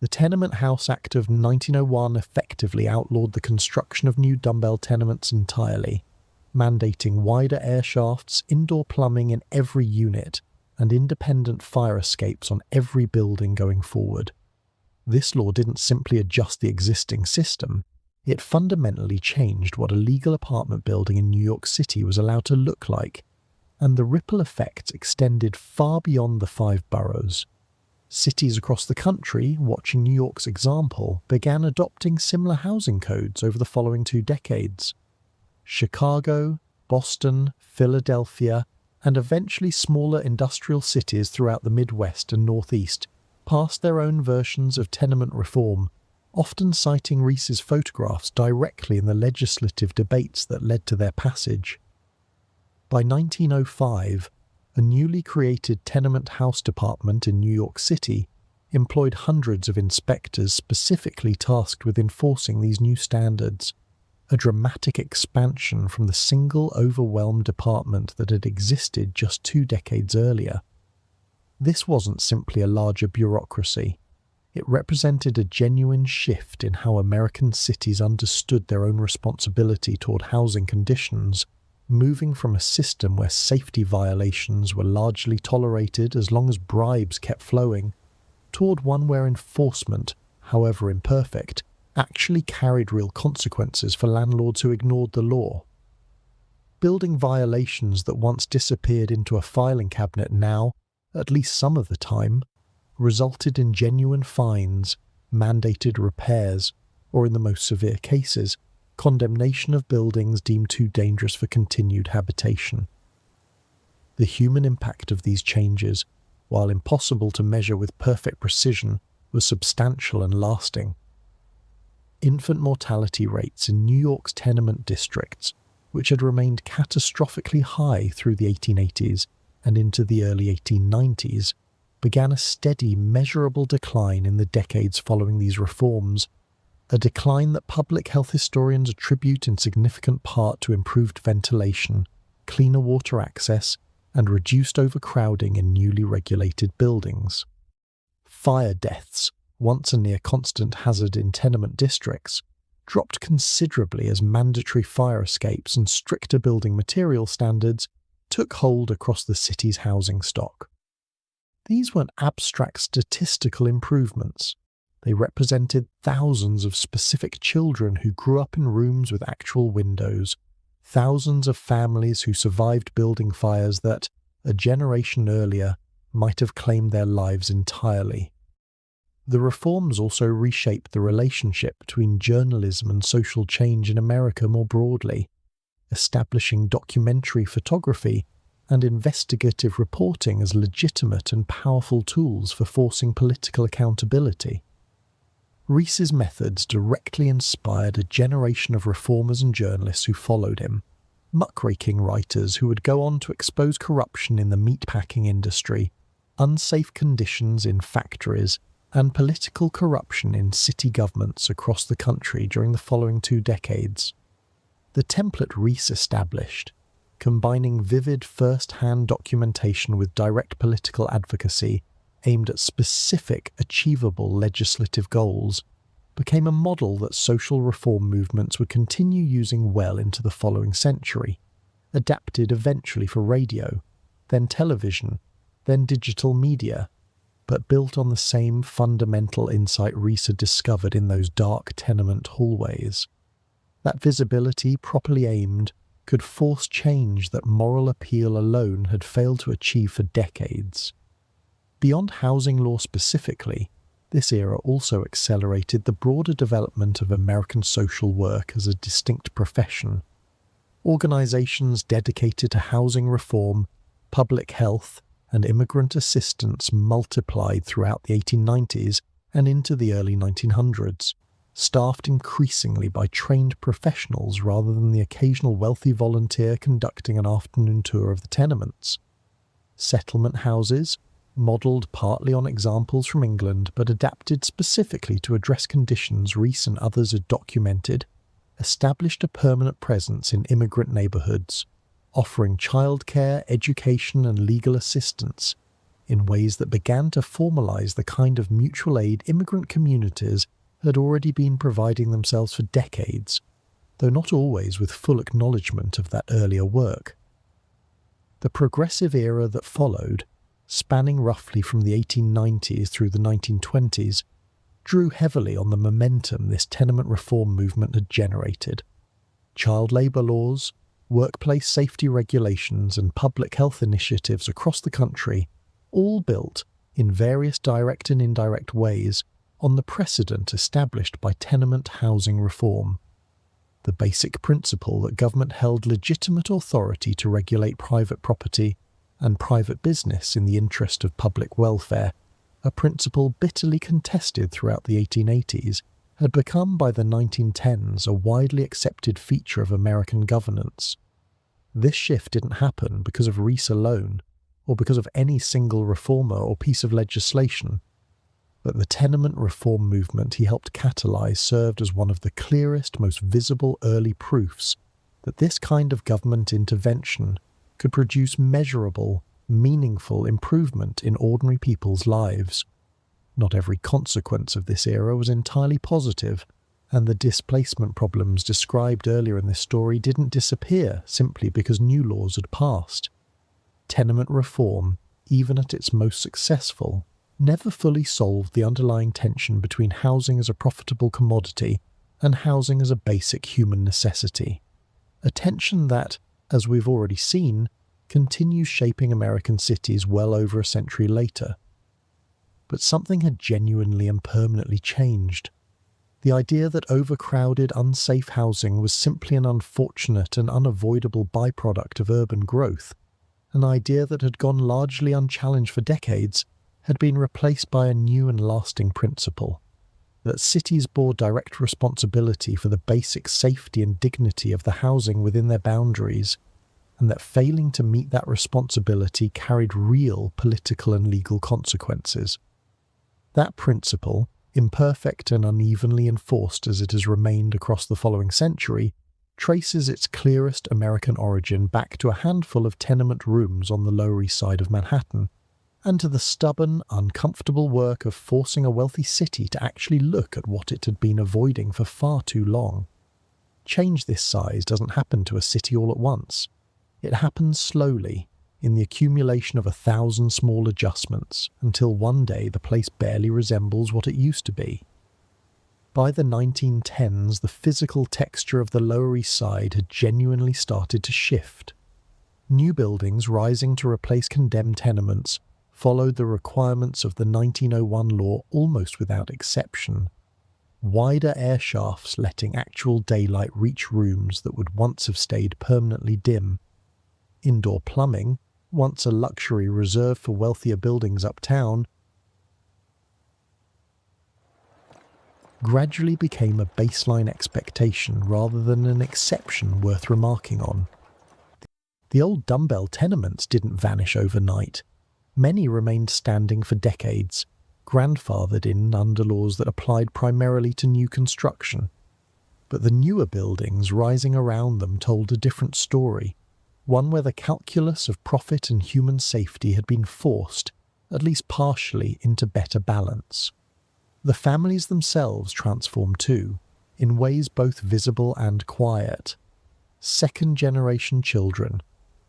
The Tenement House Act of 1901 effectively outlawed the construction of new dumbbell tenements entirely, mandating wider air shafts, indoor plumbing in every unit, and independent fire escapes on every building going forward. This law didn't simply adjust the existing system, it fundamentally changed what a legal apartment building in New York City was allowed to look like, and the ripple effects extended far beyond the 5 boroughs. Cities across the country, watching New York's example, began adopting similar housing codes over the following 2 decades. Chicago, Boston, Philadelphia, and eventually smaller industrial cities throughout the Midwest and Northeast passed their own versions of tenement reform, often citing Riis's photographs directly in the legislative debates that led to their passage. By 1905, a newly created tenement house department in New York City employed hundreds of inspectors specifically tasked with enforcing these new standards, a dramatic expansion from the single overwhelmed department that had existed just 2 decades earlier. This wasn't simply a larger bureaucracy. It represented a genuine shift in how American cities understood their own responsibility toward housing conditions, moving from a system where safety violations were largely tolerated as long as bribes kept flowing, toward one where enforcement, however imperfect, actually carried real consequences for landlords who ignored the law. Building violations that once disappeared into a filing cabinet now, at least some of the time, resulted in genuine fines, mandated repairs, or in the most severe cases, condemnation of buildings deemed too dangerous for continued habitation. The human impact of these changes, while impossible to measure with perfect precision, was substantial and lasting. Infant mortality rates in New York's tenement districts, which had remained catastrophically high through the 1880s and into the early 1890s, began a steady, measurable decline in the decades following these reforms, a decline that public health historians attribute in significant part to improved ventilation, cleaner water access, and reduced overcrowding in newly regulated buildings. Fire deaths, once a near constant hazard in tenement districts, dropped considerably as mandatory fire escapes and stricter building material standards took hold across the city's housing stock. These weren't abstract statistical improvements. They represented thousands of specific children who grew up in rooms with actual windows, thousands of families who survived building fires that, a generation earlier, might have claimed their lives entirely. The reforms also reshaped the relationship between journalism and social change in America more broadly, establishing documentary photography and investigative reporting as legitimate and powerful tools for forcing political accountability. Rees's methods directly inspired a generation of reformers and journalists who followed him, muckraking writers who would go on to expose corruption in the meatpacking industry, unsafe conditions in factories, and political corruption in city governments across the country during the following 2 decades. The template Rees established, combining vivid first-hand documentation with direct political advocacy aimed at specific, achievable legislative goals, became a model that social reform movements would continue using well into the following century, adapted eventually for radio, then television, then digital media, but built on the same fundamental insight Rees had discovered in those dark tenement hallways. That visibility, properly aimed, could force change that moral appeal alone had failed to achieve for decades. Beyond housing law specifically, this era also accelerated the broader development of American social work as a distinct profession. Organizations dedicated to housing reform, public health, and immigrant assistance multiplied throughout the 1890s and into the early 1900s, staffed increasingly by trained professionals rather than the occasional wealthy volunteer conducting an afternoon tour of the tenements. Settlement houses, modelled partly on examples from England but adapted specifically to address conditions Rees and others had documented, established a permanent presence in immigrant neighbourhoods, offering childcare, education and legal assistance in ways that began to formalise the kind of mutual aid immigrant communities had already been providing themselves for decades, though not always with full acknowledgement of that earlier work. The progressive era that followed, spanning roughly from the 1890s through the 1920s, drew heavily on the momentum this tenement reform movement had generated. Child labour laws, workplace safety regulations and public health initiatives across the country, all built, in various direct and indirect ways, on the precedent established by tenement housing reform. The basic principle that government held legitimate authority to regulate private property and private business in the interest of public welfare, a principle bitterly contested throughout the 1880s, had become by the 1910s a widely accepted feature of American governance. This shift didn't happen because of Rees alone, or because of any single reformer or piece of legislation, but the tenement reform movement he helped catalyse served as one of the clearest, most visible early proofs that this kind of government intervention could produce measurable, meaningful improvement in ordinary people's lives. Not every consequence of this era was entirely positive, and the displacement problems described earlier in this story didn't disappear simply because new laws had passed. Tenement reform, even at its most successful, never fully solved the underlying tension between housing as a profitable commodity and housing as a basic human necessity. A tension that, as we've already seen, continues shaping American cities well over a century later. But something had genuinely and permanently changed. The idea that overcrowded, unsafe housing was simply an unfortunate and unavoidable byproduct of urban growth, an idea that had gone largely unchallenged for decades, had been replaced by a new and lasting principle, that cities bore direct responsibility for the basic safety and dignity of the housing within their boundaries, and that failing to meet that responsibility carried real political and legal consequences. That principle, imperfect and unevenly enforced as it has remained across the following century, traces its clearest American origin back to a handful of tenement rooms on the Lower East Side of Manhattan, and to the stubborn, uncomfortable work of forcing a wealthy city to actually look at what it had been avoiding for far too long. Change this size doesn't happen to a city all at once. It happens slowly, in the accumulation of 1,000 small adjustments, until one day the place barely resembles what it used to be. By the 1910s, the physical texture of the Lower East Side had genuinely started to shift. New buildings rising to replace condemned tenements followed the requirements of the 1901 law almost without exception. Wider air shafts letting actual daylight reach rooms that would once have stayed permanently dim. Indoor plumbing, once a luxury reserved for wealthier buildings uptown, gradually became a baseline expectation rather than an exception worth remarking on. The old dumbbell tenements didn't vanish overnight. Many remained standing for decades, grandfathered in under laws that applied primarily to new construction. But the newer buildings rising around them told a different story, one where the calculus of profit and human safety had been forced, at least partially, into better balance. The families themselves transformed too, in ways both visible and quiet. Second-generation children,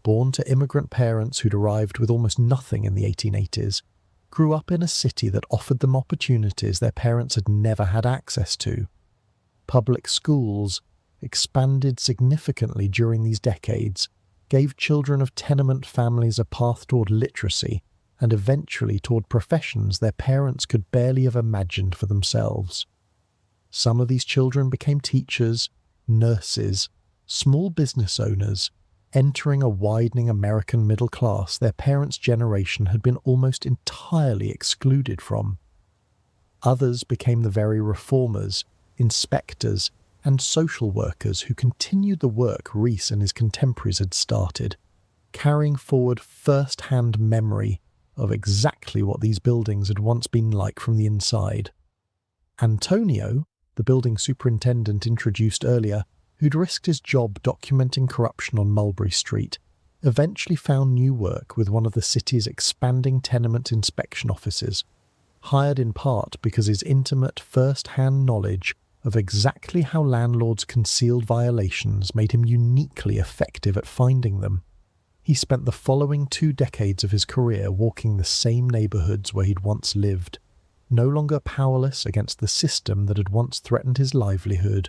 born to immigrant parents who'd arrived with almost nothing in the 1880s, grew up in a city that offered them opportunities their parents had never had access to. Public schools, expanded significantly during these decades, gave children of tenement families a path toward literacy and eventually toward professions their parents could barely have imagined for themselves. Some of these children became teachers, nurses, small business owners, entering a widening American middle class their parents' generation had been almost entirely excluded from. Others became the very reformers, inspectors, and social workers who continued the work Rees and his contemporaries had started, carrying forward first-hand memory of exactly what these buildings had once been like from the inside. Antonio, the building superintendent introduced earlier, who'd risked his job documenting corruption on Mulberry Street, eventually found new work with one of the city's expanding tenement inspection offices, hired in part because his intimate first-hand knowledge of exactly how landlords concealed violations made him uniquely effective at finding them. He spent the following 2 decades of his career walking the same neighbourhoods where he'd once lived, no longer powerless against the system that had once threatened his livelihood,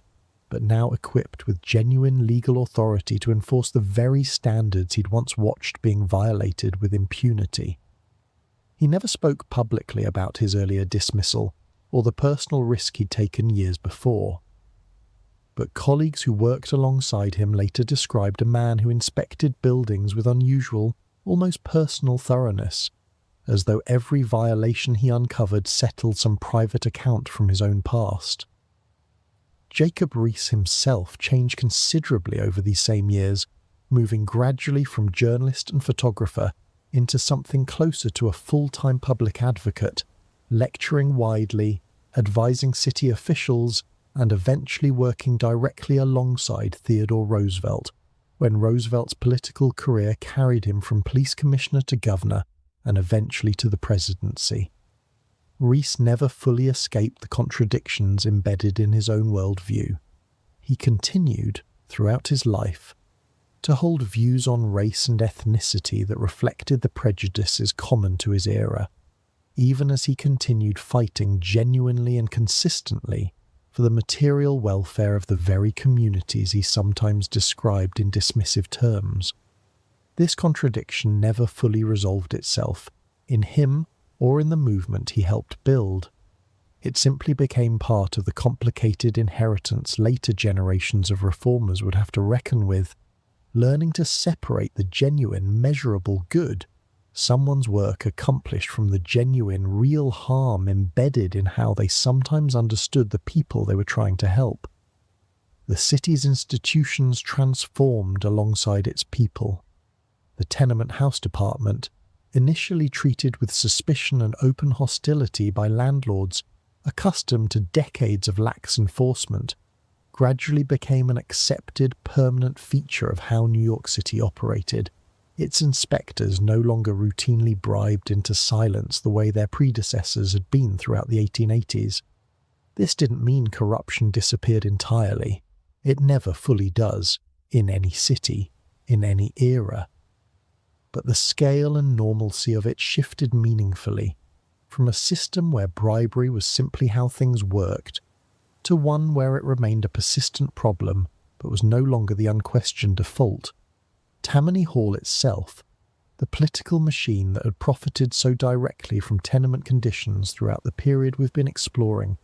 but now equipped with genuine legal authority to enforce the very standards he'd once watched being violated with impunity. He never spoke publicly about his earlier dismissal, or the personal risk he'd taken years before. But colleagues who worked alongside him later described a man who inspected buildings with unusual, almost personal thoroughness, as though every violation he uncovered settled some private account from his own past. Jacob Rees himself changed considerably over these same years, moving gradually from journalist and photographer into something closer to a full-time public advocate, lecturing widely, advising city officials, and eventually working directly alongside Theodore Roosevelt, when Roosevelt's political career carried him from police commissioner to governor, and eventually to the presidency. Rees never fully escaped the contradictions embedded in his own worldview. He continued, throughout his life, to hold views on race and ethnicity that reflected the prejudices common to his era, even as he continued fighting genuinely and consistently for the material welfare of the very communities he sometimes described in dismissive terms. This contradiction never fully resolved itself, in him or in the movement he helped build. It simply became part of the complicated inheritance later generations of reformers would have to reckon with, learning to separate the genuine, measurable good someone's work accomplished from the genuine, real harm embedded in how they sometimes understood the people they were trying to help. The city's institutions transformed alongside its people. The tenement house department, initially treated with suspicion and open hostility by landlords, accustomed to decades of lax enforcement, gradually became an accepted permanent feature of how New York City operated, its inspectors no longer routinely bribed into silence the way their predecessors had been throughout the 1880s. This didn't mean corruption disappeared entirely. It never fully does, in any city, in any era. But the scale and normalcy of it shifted meaningfully, from a system where bribery was simply how things worked, to one where it remained a persistent problem but was no longer the unquestioned default. Tammany Hall itself, the political machine that had profited so directly from tenement conditions throughout the period we've been exploring,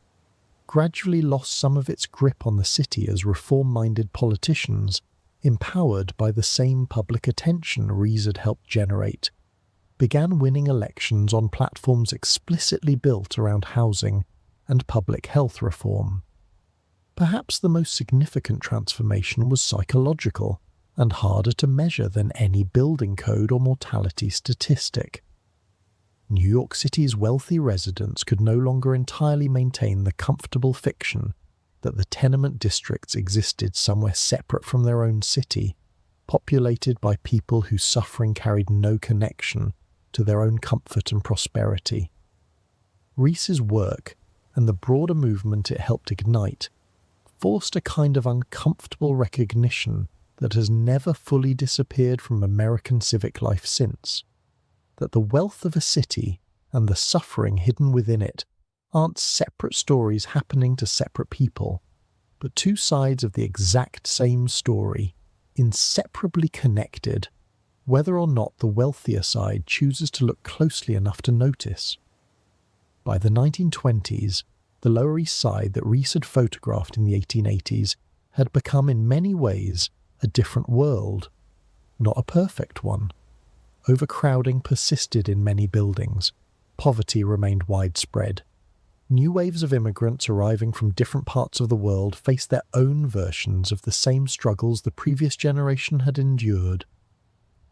gradually lost some of its grip on the city as reform-minded politicians, empowered by the same public attention Rees had helped generate, began winning elections on platforms explicitly built around housing and public health reform. Perhaps the most significant transformation was psychological, and harder to measure than any building code or mortality statistic. New York City's wealthy residents could no longer entirely maintain the comfortable fiction that the tenement districts existed somewhere separate from their own city, populated by people whose suffering carried no connection to their own comfort and prosperity. Rees's work, and the broader movement it helped ignite, forced a kind of uncomfortable recognition that has never fully disappeared from American civic life since, that the wealth of a city and the suffering hidden within it aren't separate stories happening to separate people, but two sides of the exact same story, inseparably connected, whether or not the wealthier side chooses to look closely enough to notice. By the 1920s, the Lower East Side that Rees had photographed in the 1880s had become in many ways a different world, not a perfect one. Overcrowding persisted in many buildings. Poverty remained widespread. New waves of immigrants arriving from different parts of the world faced their own versions of the same struggles the previous generation had endured.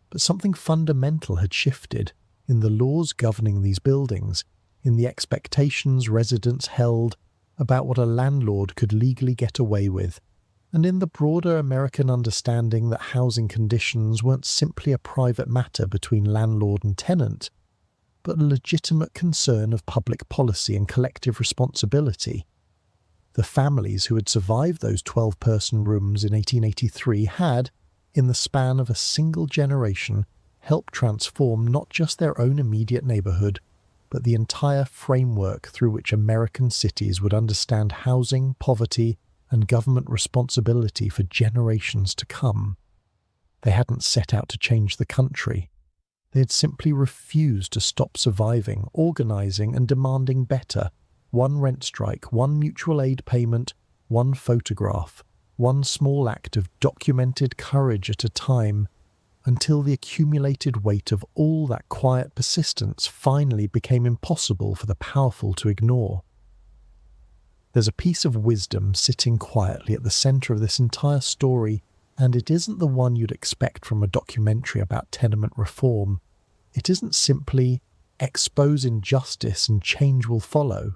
But something fundamental had shifted in the laws governing these buildings, in the expectations residents held about what a landlord could legally get away with, and in the broader American understanding that housing conditions weren't simply a private matter between landlord and tenant, but a legitimate concern of public policy and collective responsibility. The families who had survived those 12-person rooms in 1883 had, in the span of a single generation, helped transform not just their own immediate neighborhood, but the entire framework through which American cities would understand housing, poverty, and government responsibility for generations to come. They hadn't set out to change the country. They had simply refused to stop surviving, organising and demanding better. One rent strike, one mutual aid payment, one photograph, one small act of documented courage at a time, until the accumulated weight of all that quiet persistence finally became impossible for the powerful to ignore. There's a piece of wisdom sitting quietly at the centre of this entire story, and it isn't the one you'd expect from a documentary about tenement reform. It isn't simply expose injustice and change will follow.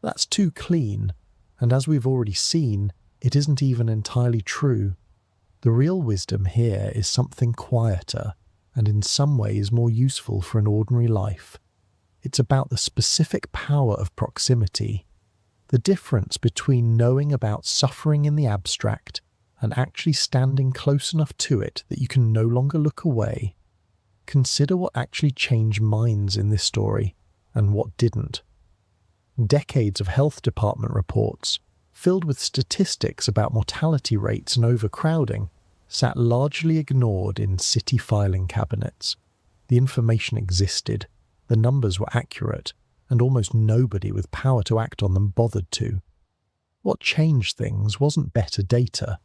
That's too clean, and as we've already seen, it isn't even entirely true. The real wisdom here is something quieter, and in some ways more useful for an ordinary life. It's about the specific power of proximity, the difference between knowing about suffering in the abstract and actually standing close enough to it that you can no longer look away. Consider what actually changed minds in this story, and what didn't. Decades of health department reports, filled with statistics about mortality rates and overcrowding, sat largely ignored in city filing cabinets. The information existed, the numbers were accurate, and almost nobody with power to act on them bothered to. What changed things wasn't better data.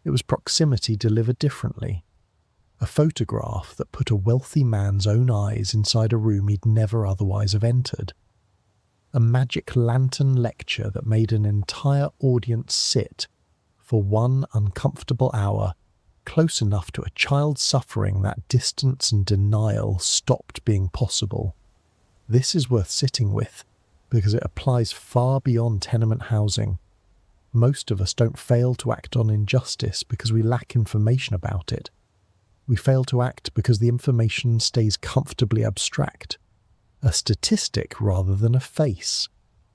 It was proximity delivered differently. A photograph that put a wealthy man's own eyes inside a room he'd never otherwise have entered. A magic lantern lecture that made an entire audience sit for one uncomfortable hour, close enough to a child suffering that distance and denial stopped being possible. This is worth sitting with. because it applies far beyond tenement housing. Most of us don't fail to act on injustice because we lack information about it. We fail to act because the information stays comfortably abstract, a statistic rather than a face,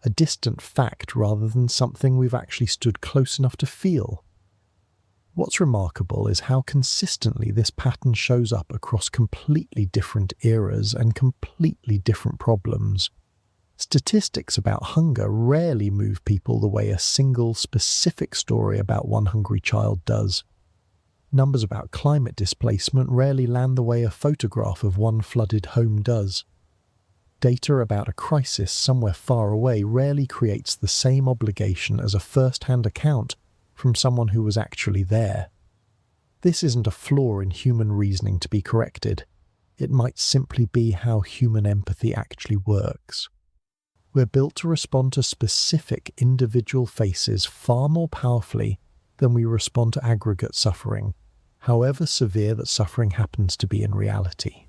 a distant fact rather than something we've actually stood close enough to feel. What's remarkable is how consistently this pattern shows up across completely different eras and completely different problems. Statistics about hunger rarely move people the way a single specific story about one hungry child does. Numbers about climate displacement rarely land the way a photograph of one flooded home does. Data about a crisis somewhere far away rarely creates the same obligation as a first-hand account from someone who was actually there. This isn't a flaw in human reasoning to be corrected. It might simply be how human empathy actually works. We're built to respond to specific individual faces far more powerfully than we respond to aggregate suffering, however severe that suffering happens to be in reality.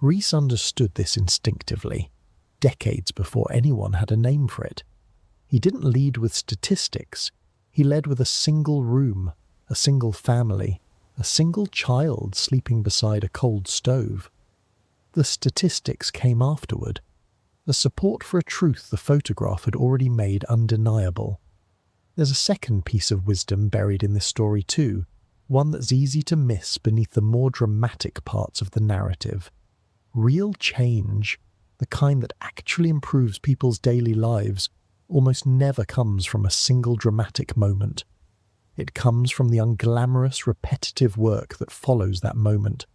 Rees understood this instinctively, decades before anyone had a name for it. He didn't lead with statistics. He led with a single room, a single family, a single child sleeping beside a cold stove. The statistics came afterward. The support for a truth the photograph had already made undeniable. There's a second piece of wisdom buried in this story too, one that's easy to miss beneath the more dramatic parts of the narrative. Real change, the kind that actually improves people's daily lives, almost never comes from a single dramatic moment. It comes from the unglamorous, repetitive work that follows that moment,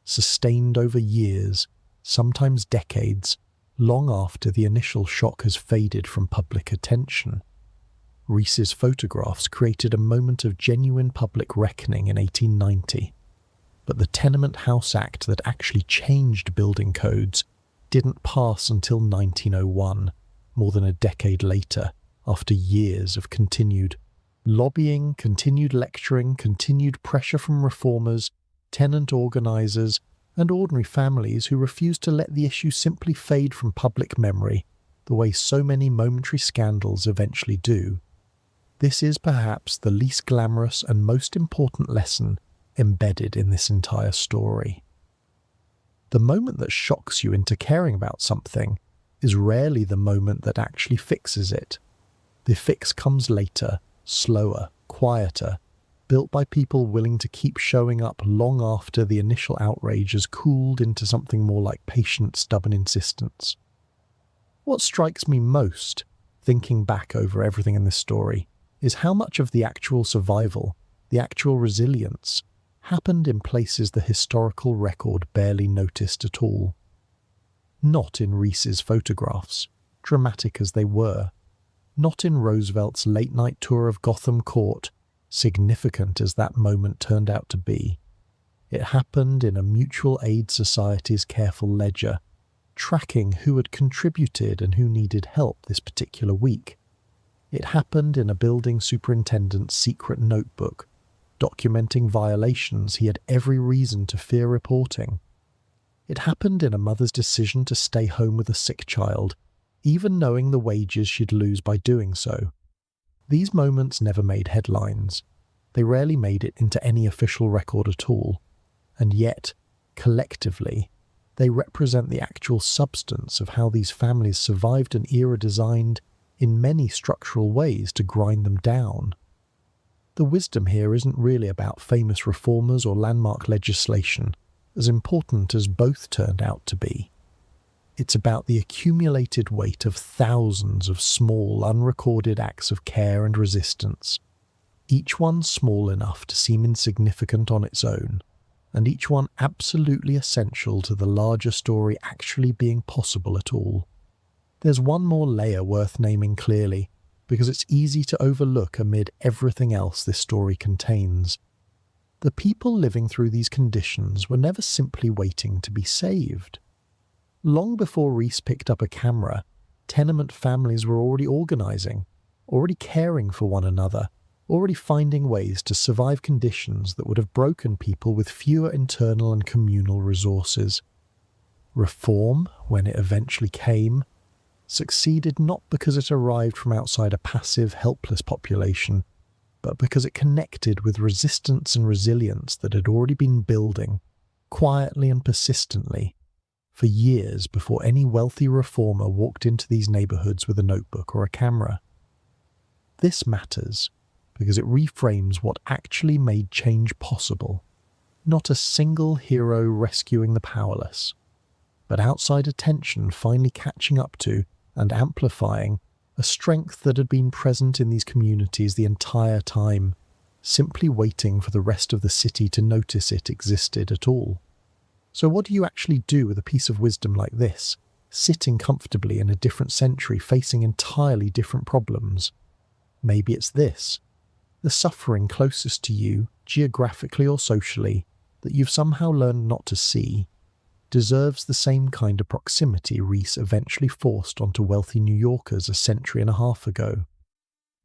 sustained over years, sometimes decades, long after the initial shock has faded from public attention. Rees's photographs created a moment of genuine public reckoning in 1890, but the Tenement House Act that actually changed building codes didn't pass until 1901, more than a decade later, after years of continued lobbying, continued lecturing, continued pressure from reformers, tenant organisers, and ordinary families who refused to let the issue simply fade from public memory, the way so many momentary scandals eventually do. This is perhaps the least glamorous and most important lesson embedded in this entire story. The moment that shocks you into caring about something is rarely the moment that actually fixes it. The fix comes later, slower, quieter, built by people willing to keep showing up long after the initial outrage has cooled into something more like patient, stubborn insistence. What strikes me most, thinking back over everything in this story, is how much of the actual survival, the actual resilience, happened in places the historical record barely noticed at all. Not in Rees's photographs, dramatic as they were. Not in Roosevelt's late-night tour of Gotham Court, significant as that moment turned out to be. It happened in a mutual aid society's careful ledger, tracking who had contributed and who needed help this particular week. It happened in a building superintendent's secret notebook, documenting violations he had every reason to fear reporting. It happened in a mother's decision to stay home with a sick child, even knowing the wages she'd lose by doing so. These moments never made headlines. They rarely made it into any official record at all. And yet, collectively, they represent the actual substance of how these families survived an era designed in many structural ways to grind them down. The wisdom here isn't really about famous reformers or landmark legislation, as important as both turned out to be. It's about the accumulated weight of thousands of small, unrecorded acts of care and resistance, each one small enough to seem insignificant on its own, and each one absolutely essential to the larger story actually being possible at all. There's one more layer worth naming clearly, because it's easy to overlook amid everything else this story contains. The people living through these conditions were never simply waiting to be saved. Long before Rees picked up a camera, tenement families were already organising, already caring for one another, already finding ways to survive conditions that would have broken people with fewer internal and communal resources. Reform, when it eventually came, succeeded not because it arrived from outside a passive, helpless population, but because it connected with resistance and resilience that had already been building, quietly and persistently, for years before any wealthy reformer walked into these neighbourhoods with a notebook or a camera. This matters because it reframes what actually made change possible. Not a single hero rescuing the powerless, but outside attention finally catching up to and amplifying a strength that had been present in these communities the entire time, simply waiting for the rest of the city to notice it existed at all. So what do you actually do with a piece of wisdom like this, sitting comfortably in a different century facing entirely different problems? Maybe it's this: the suffering closest to you, geographically or socially, that you've somehow learned not to see, deserves the same kind of proximity Rees eventually forced onto wealthy New Yorkers a century and a half ago.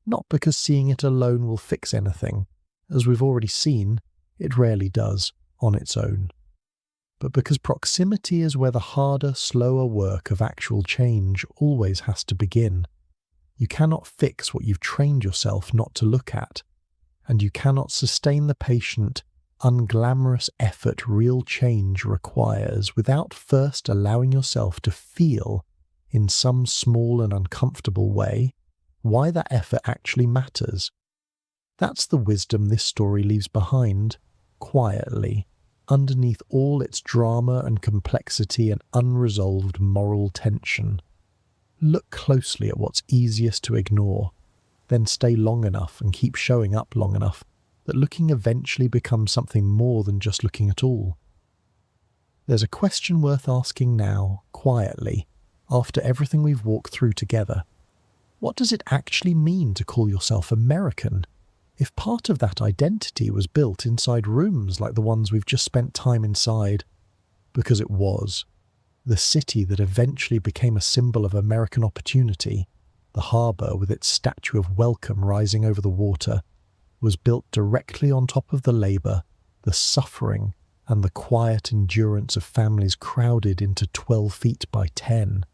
Not because seeing it alone will fix anything, as we've already seen, it rarely does, on its own, but because proximity is where the harder, slower work of actual change always has to begin. You cannot fix what you've trained yourself not to look at, and you cannot sustain the patient, unglamorous effort real change requires without first allowing yourself to feel, in some small and uncomfortable way, why that effort actually matters. That's the wisdom this story leaves behind, quietly, underneath all its drama and complexity and unresolved moral tension. Look closely at what's easiest to ignore, then stay long enough and keep showing up long enough that looking eventually becomes something more than just looking at all. There's a question worth asking now, quietly, after everything we've walked through together. What does it actually mean to call yourself American, if part of that identity was built inside rooms like the ones we've just spent time inside? Because it was. The city that eventually became a symbol of American opportunity, the harbour with its statue of welcome rising over the water, was built directly on top of the labour, the suffering, and the quiet endurance of families crowded into 12 feet by 10.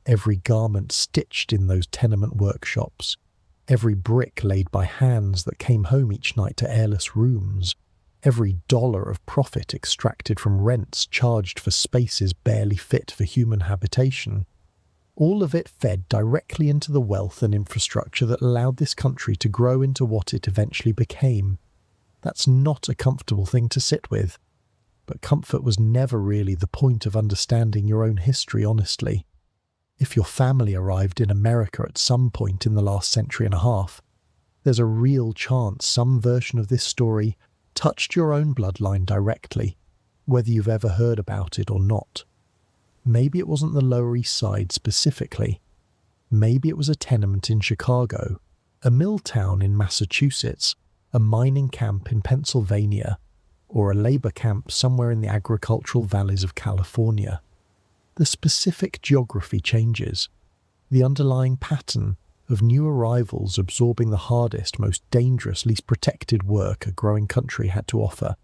Every garment stitched in those tenement workshops, every brick laid by hands that came home each night to airless rooms, every dollar of profit extracted from rents charged for spaces barely fit for human habitation. All of it fed directly into the wealth and infrastructure that allowed this country to grow into what it eventually became. That's not a comfortable thing to sit with, but comfort was never really the point of understanding your own history honestly. If your family arrived in America at some point in the last century and a half, there's a real chance some version of this story touched your own bloodline directly, whether you've ever heard about it or not. Maybe it wasn't the Lower East Side specifically. Maybe it was a tenement in Chicago, a mill town in Massachusetts, a mining camp in Pennsylvania, or a labor camp somewhere in the agricultural valleys of California. The specific geography changes. The underlying pattern of new arrivals absorbing the hardest, most dangerous, least protected work a growing country had to offer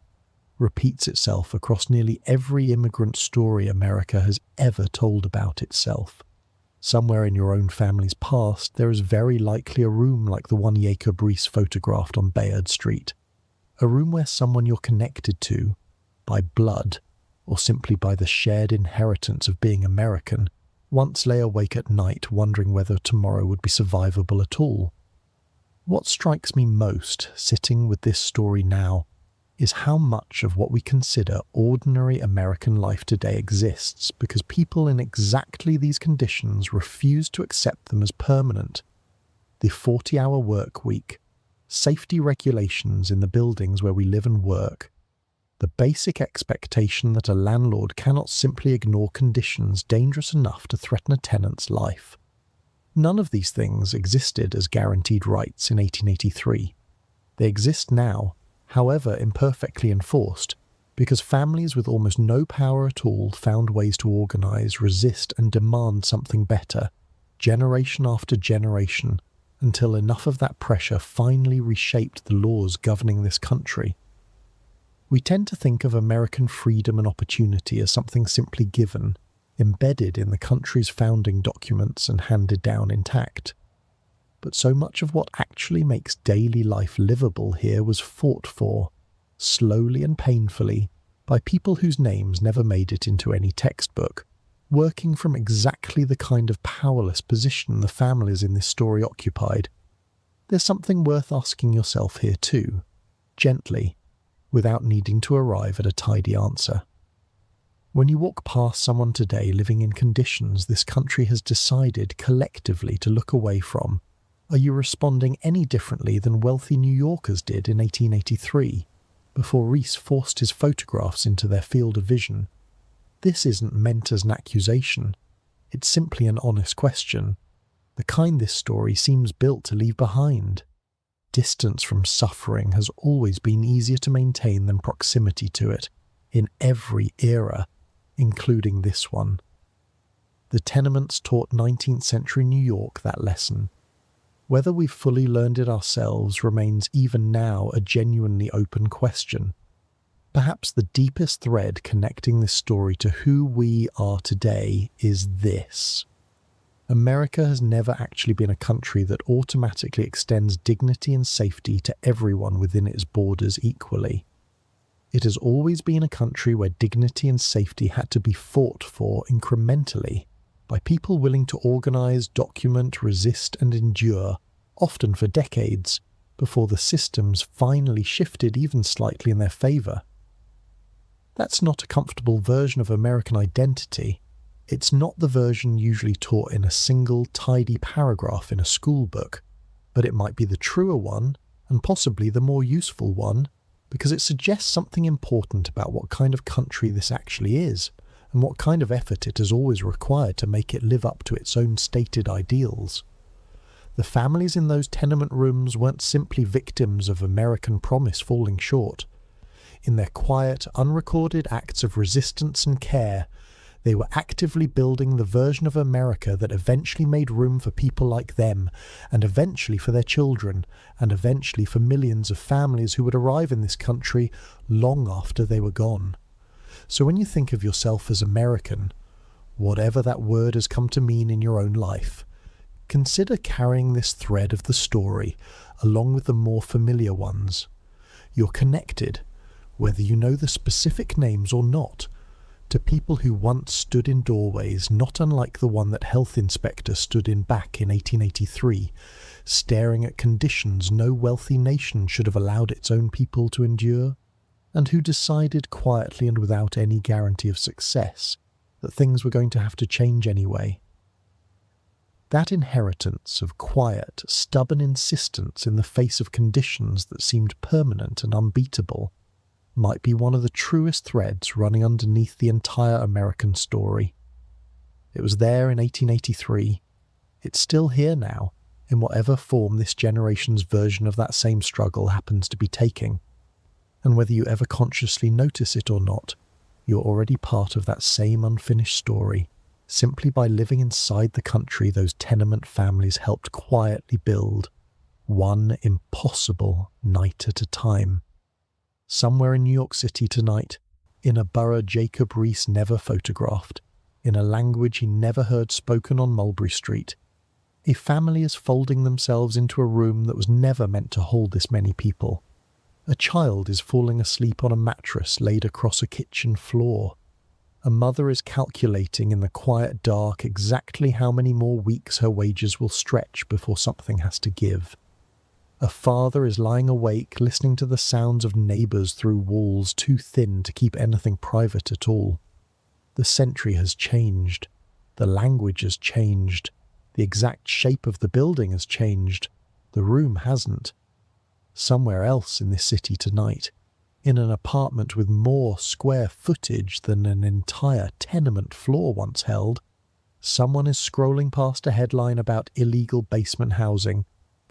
repeats itself across nearly every immigrant story America has ever told about itself. Somewhere in your own family's past, there is very likely a room like the one Jacob Rees photographed on Bayard Street. A room where someone you're connected to, by blood, or simply by the shared inheritance of being American, once lay awake at night wondering whether tomorrow would be survivable at all. What strikes me most, sitting with this story now, is how much of what we consider ordinary American life today exists because people in exactly these conditions refuse to accept them as permanent. The 40-hour work week, safety regulations in the buildings where we live and work, the basic expectation that a landlord cannot simply ignore conditions dangerous enough to threaten a tenant's life. None of these things existed as guaranteed rights in 1883. They exist now, however imperfectly enforced, because families with almost no power at all found ways to organise, resist and demand something better, generation after generation, until enough of that pressure finally reshaped the laws governing this country. We tend to think of American freedom and opportunity as something simply given, embedded in the country's founding documents and handed down intact. But so much of what actually makes daily life livable here was fought for, slowly and painfully, by people whose names never made it into any textbook, working from exactly the kind of powerless position the families in this story occupied. There's something worth asking yourself here too, gently, without needing to arrive at a tidy answer. When you walk past someone today living in conditions this country has decided collectively to look away from, are you responding any differently than wealthy New Yorkers did in 1883, before Rees forced his photographs into their field of vision? This isn't meant as an accusation. It's simply an honest question, the kind this story seems built to leave behind. Distance from suffering has always been easier to maintain than proximity to it, in every era, including this one. The tenements taught 19th century New York that lesson. Whether we've fully learned it ourselves remains even now a genuinely open question. Perhaps the deepest thread connecting this story to who we are today is this. America has never actually been a country that automatically extends dignity and safety to everyone within its borders equally. It has always been a country where dignity and safety had to be fought for incrementally by people willing to organize, document, resist, and endure, often for decades, before the systems finally shifted even slightly in their favor. That's not a comfortable version of American identity. It's not the version usually taught in a single, tidy paragraph in a school book, but it might be the truer one, and possibly the more useful one, because it suggests something important about what kind of country this actually is, and what kind of effort it has always required to make it live up to its own stated ideals. The families in those tenement rooms weren't simply victims of American promise falling short. In their quiet, unrecorded acts of resistance and care, they were actively building the version of America that eventually made room for people like them, and eventually for their children, and eventually for millions of families who would arrive in this country long after they were gone. So when you think of yourself as American, whatever that word has come to mean in your own life, consider carrying this thread of the story along with the more familiar ones. You're connected, whether you know the specific names or not, to people who once stood in doorways not unlike the one that health inspector stood in back in 1883, staring at conditions no wealthy nation should have allowed its own people to endure, and who decided quietly and without any guarantee of success that things were going to have to change anyway. That inheritance of quiet, stubborn insistence in the face of conditions that seemed permanent and unbeatable might be one of the truest threads running underneath the entire American story. It was there in 1883. It's still here now, in whatever form this generation's version of that same struggle happens to be taking. And whether you ever consciously notice it or not, you're already part of that same unfinished story, simply by living inside the country those tenement families helped quietly build, one impossible night at a time. Somewhere in New York City tonight, in a borough Jacob Riis never photographed, in a language he never heard spoken on Mulberry Street, a family is folding themselves into a room that was never meant to hold this many people. A child is falling asleep on a mattress laid across a kitchen floor. A mother is calculating in the quiet dark exactly how many more weeks her wages will stretch before something has to give. A father is lying awake listening to the sounds of neighbours through walls too thin to keep anything private at all. The century has changed. The language has changed. The exact shape of the building has changed. The room hasn't. Somewhere else in this city tonight, in an apartment with more square footage than an entire tenement floor once held, someone is scrolling past a headline about illegal basement housing,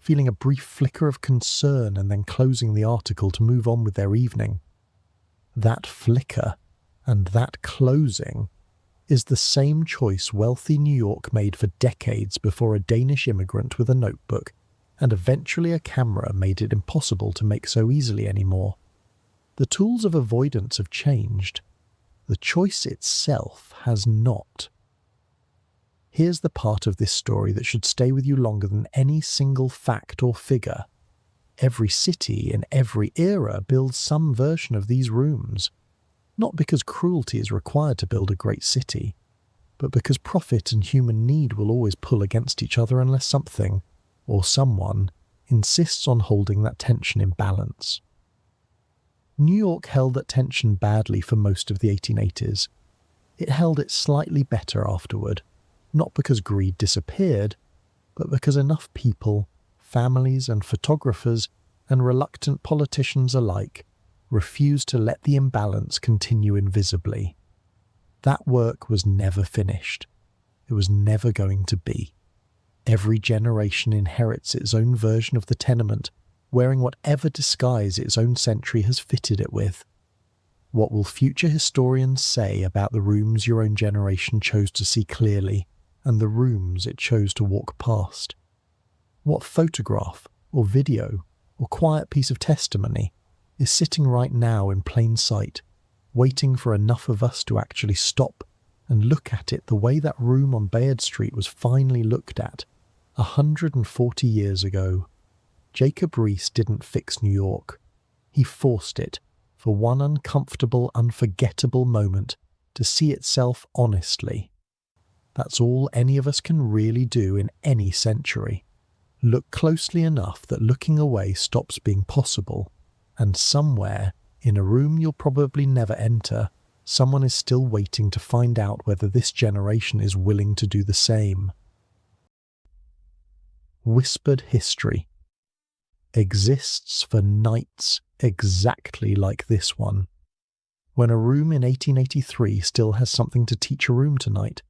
feeling a brief flicker of concern and then closing the article to move on with their evening. That flicker and that closing is the same choice wealthy New York made for decades before a Danish immigrant with a notebook and eventually a camera made it impossible to make so easily anymore. The tools of avoidance have changed. The choice itself has not. Here's the part of this story that should stay with you longer than any single fact or figure. Every city in every era builds some version of these rooms, not because cruelty is required to build a great city, but because profit and human need will always pull against each other unless something, or someone, insists on holding that tension in balance. New York held that tension badly for most of the 1880s. It held it slightly better afterward, not because greed disappeared, but because enough people, families and photographers and reluctant politicians alike refused to let the imbalance continue invisibly. That work was never finished. It was never going to be. Every generation inherits its own version of the tenement, wearing whatever disguise its own century has fitted it with. What will future historians say about the rooms your own generation chose to see clearly, and the rooms it chose to walk past? What photograph, or video, or quiet piece of testimony is sitting right now in plain sight, waiting for enough of us to actually stop and look at it the way that room on Bayard Street was finally looked at 140 years ago? Jacob Riis didn't fix New York. He forced it, for one uncomfortable, unforgettable moment, to see itself honestly. That's all any of us can really do in any century. Look closely enough that looking away stops being possible, and somewhere, in a room you'll probably never enter, someone is still waiting to find out whether this generation is willing to do the same. Whispered history exists for nights exactly like this one. When a room in 1883 still has something to teach a room tonight,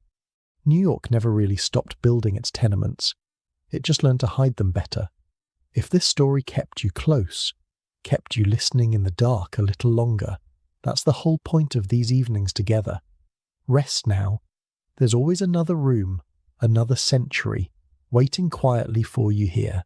New York never really stopped building its tenements. It just learned to hide them better. If this story kept you close, kept you listening in the dark a little longer, that's the whole point of these evenings together. Rest now. There's always another room, another century, waiting quietly for you here.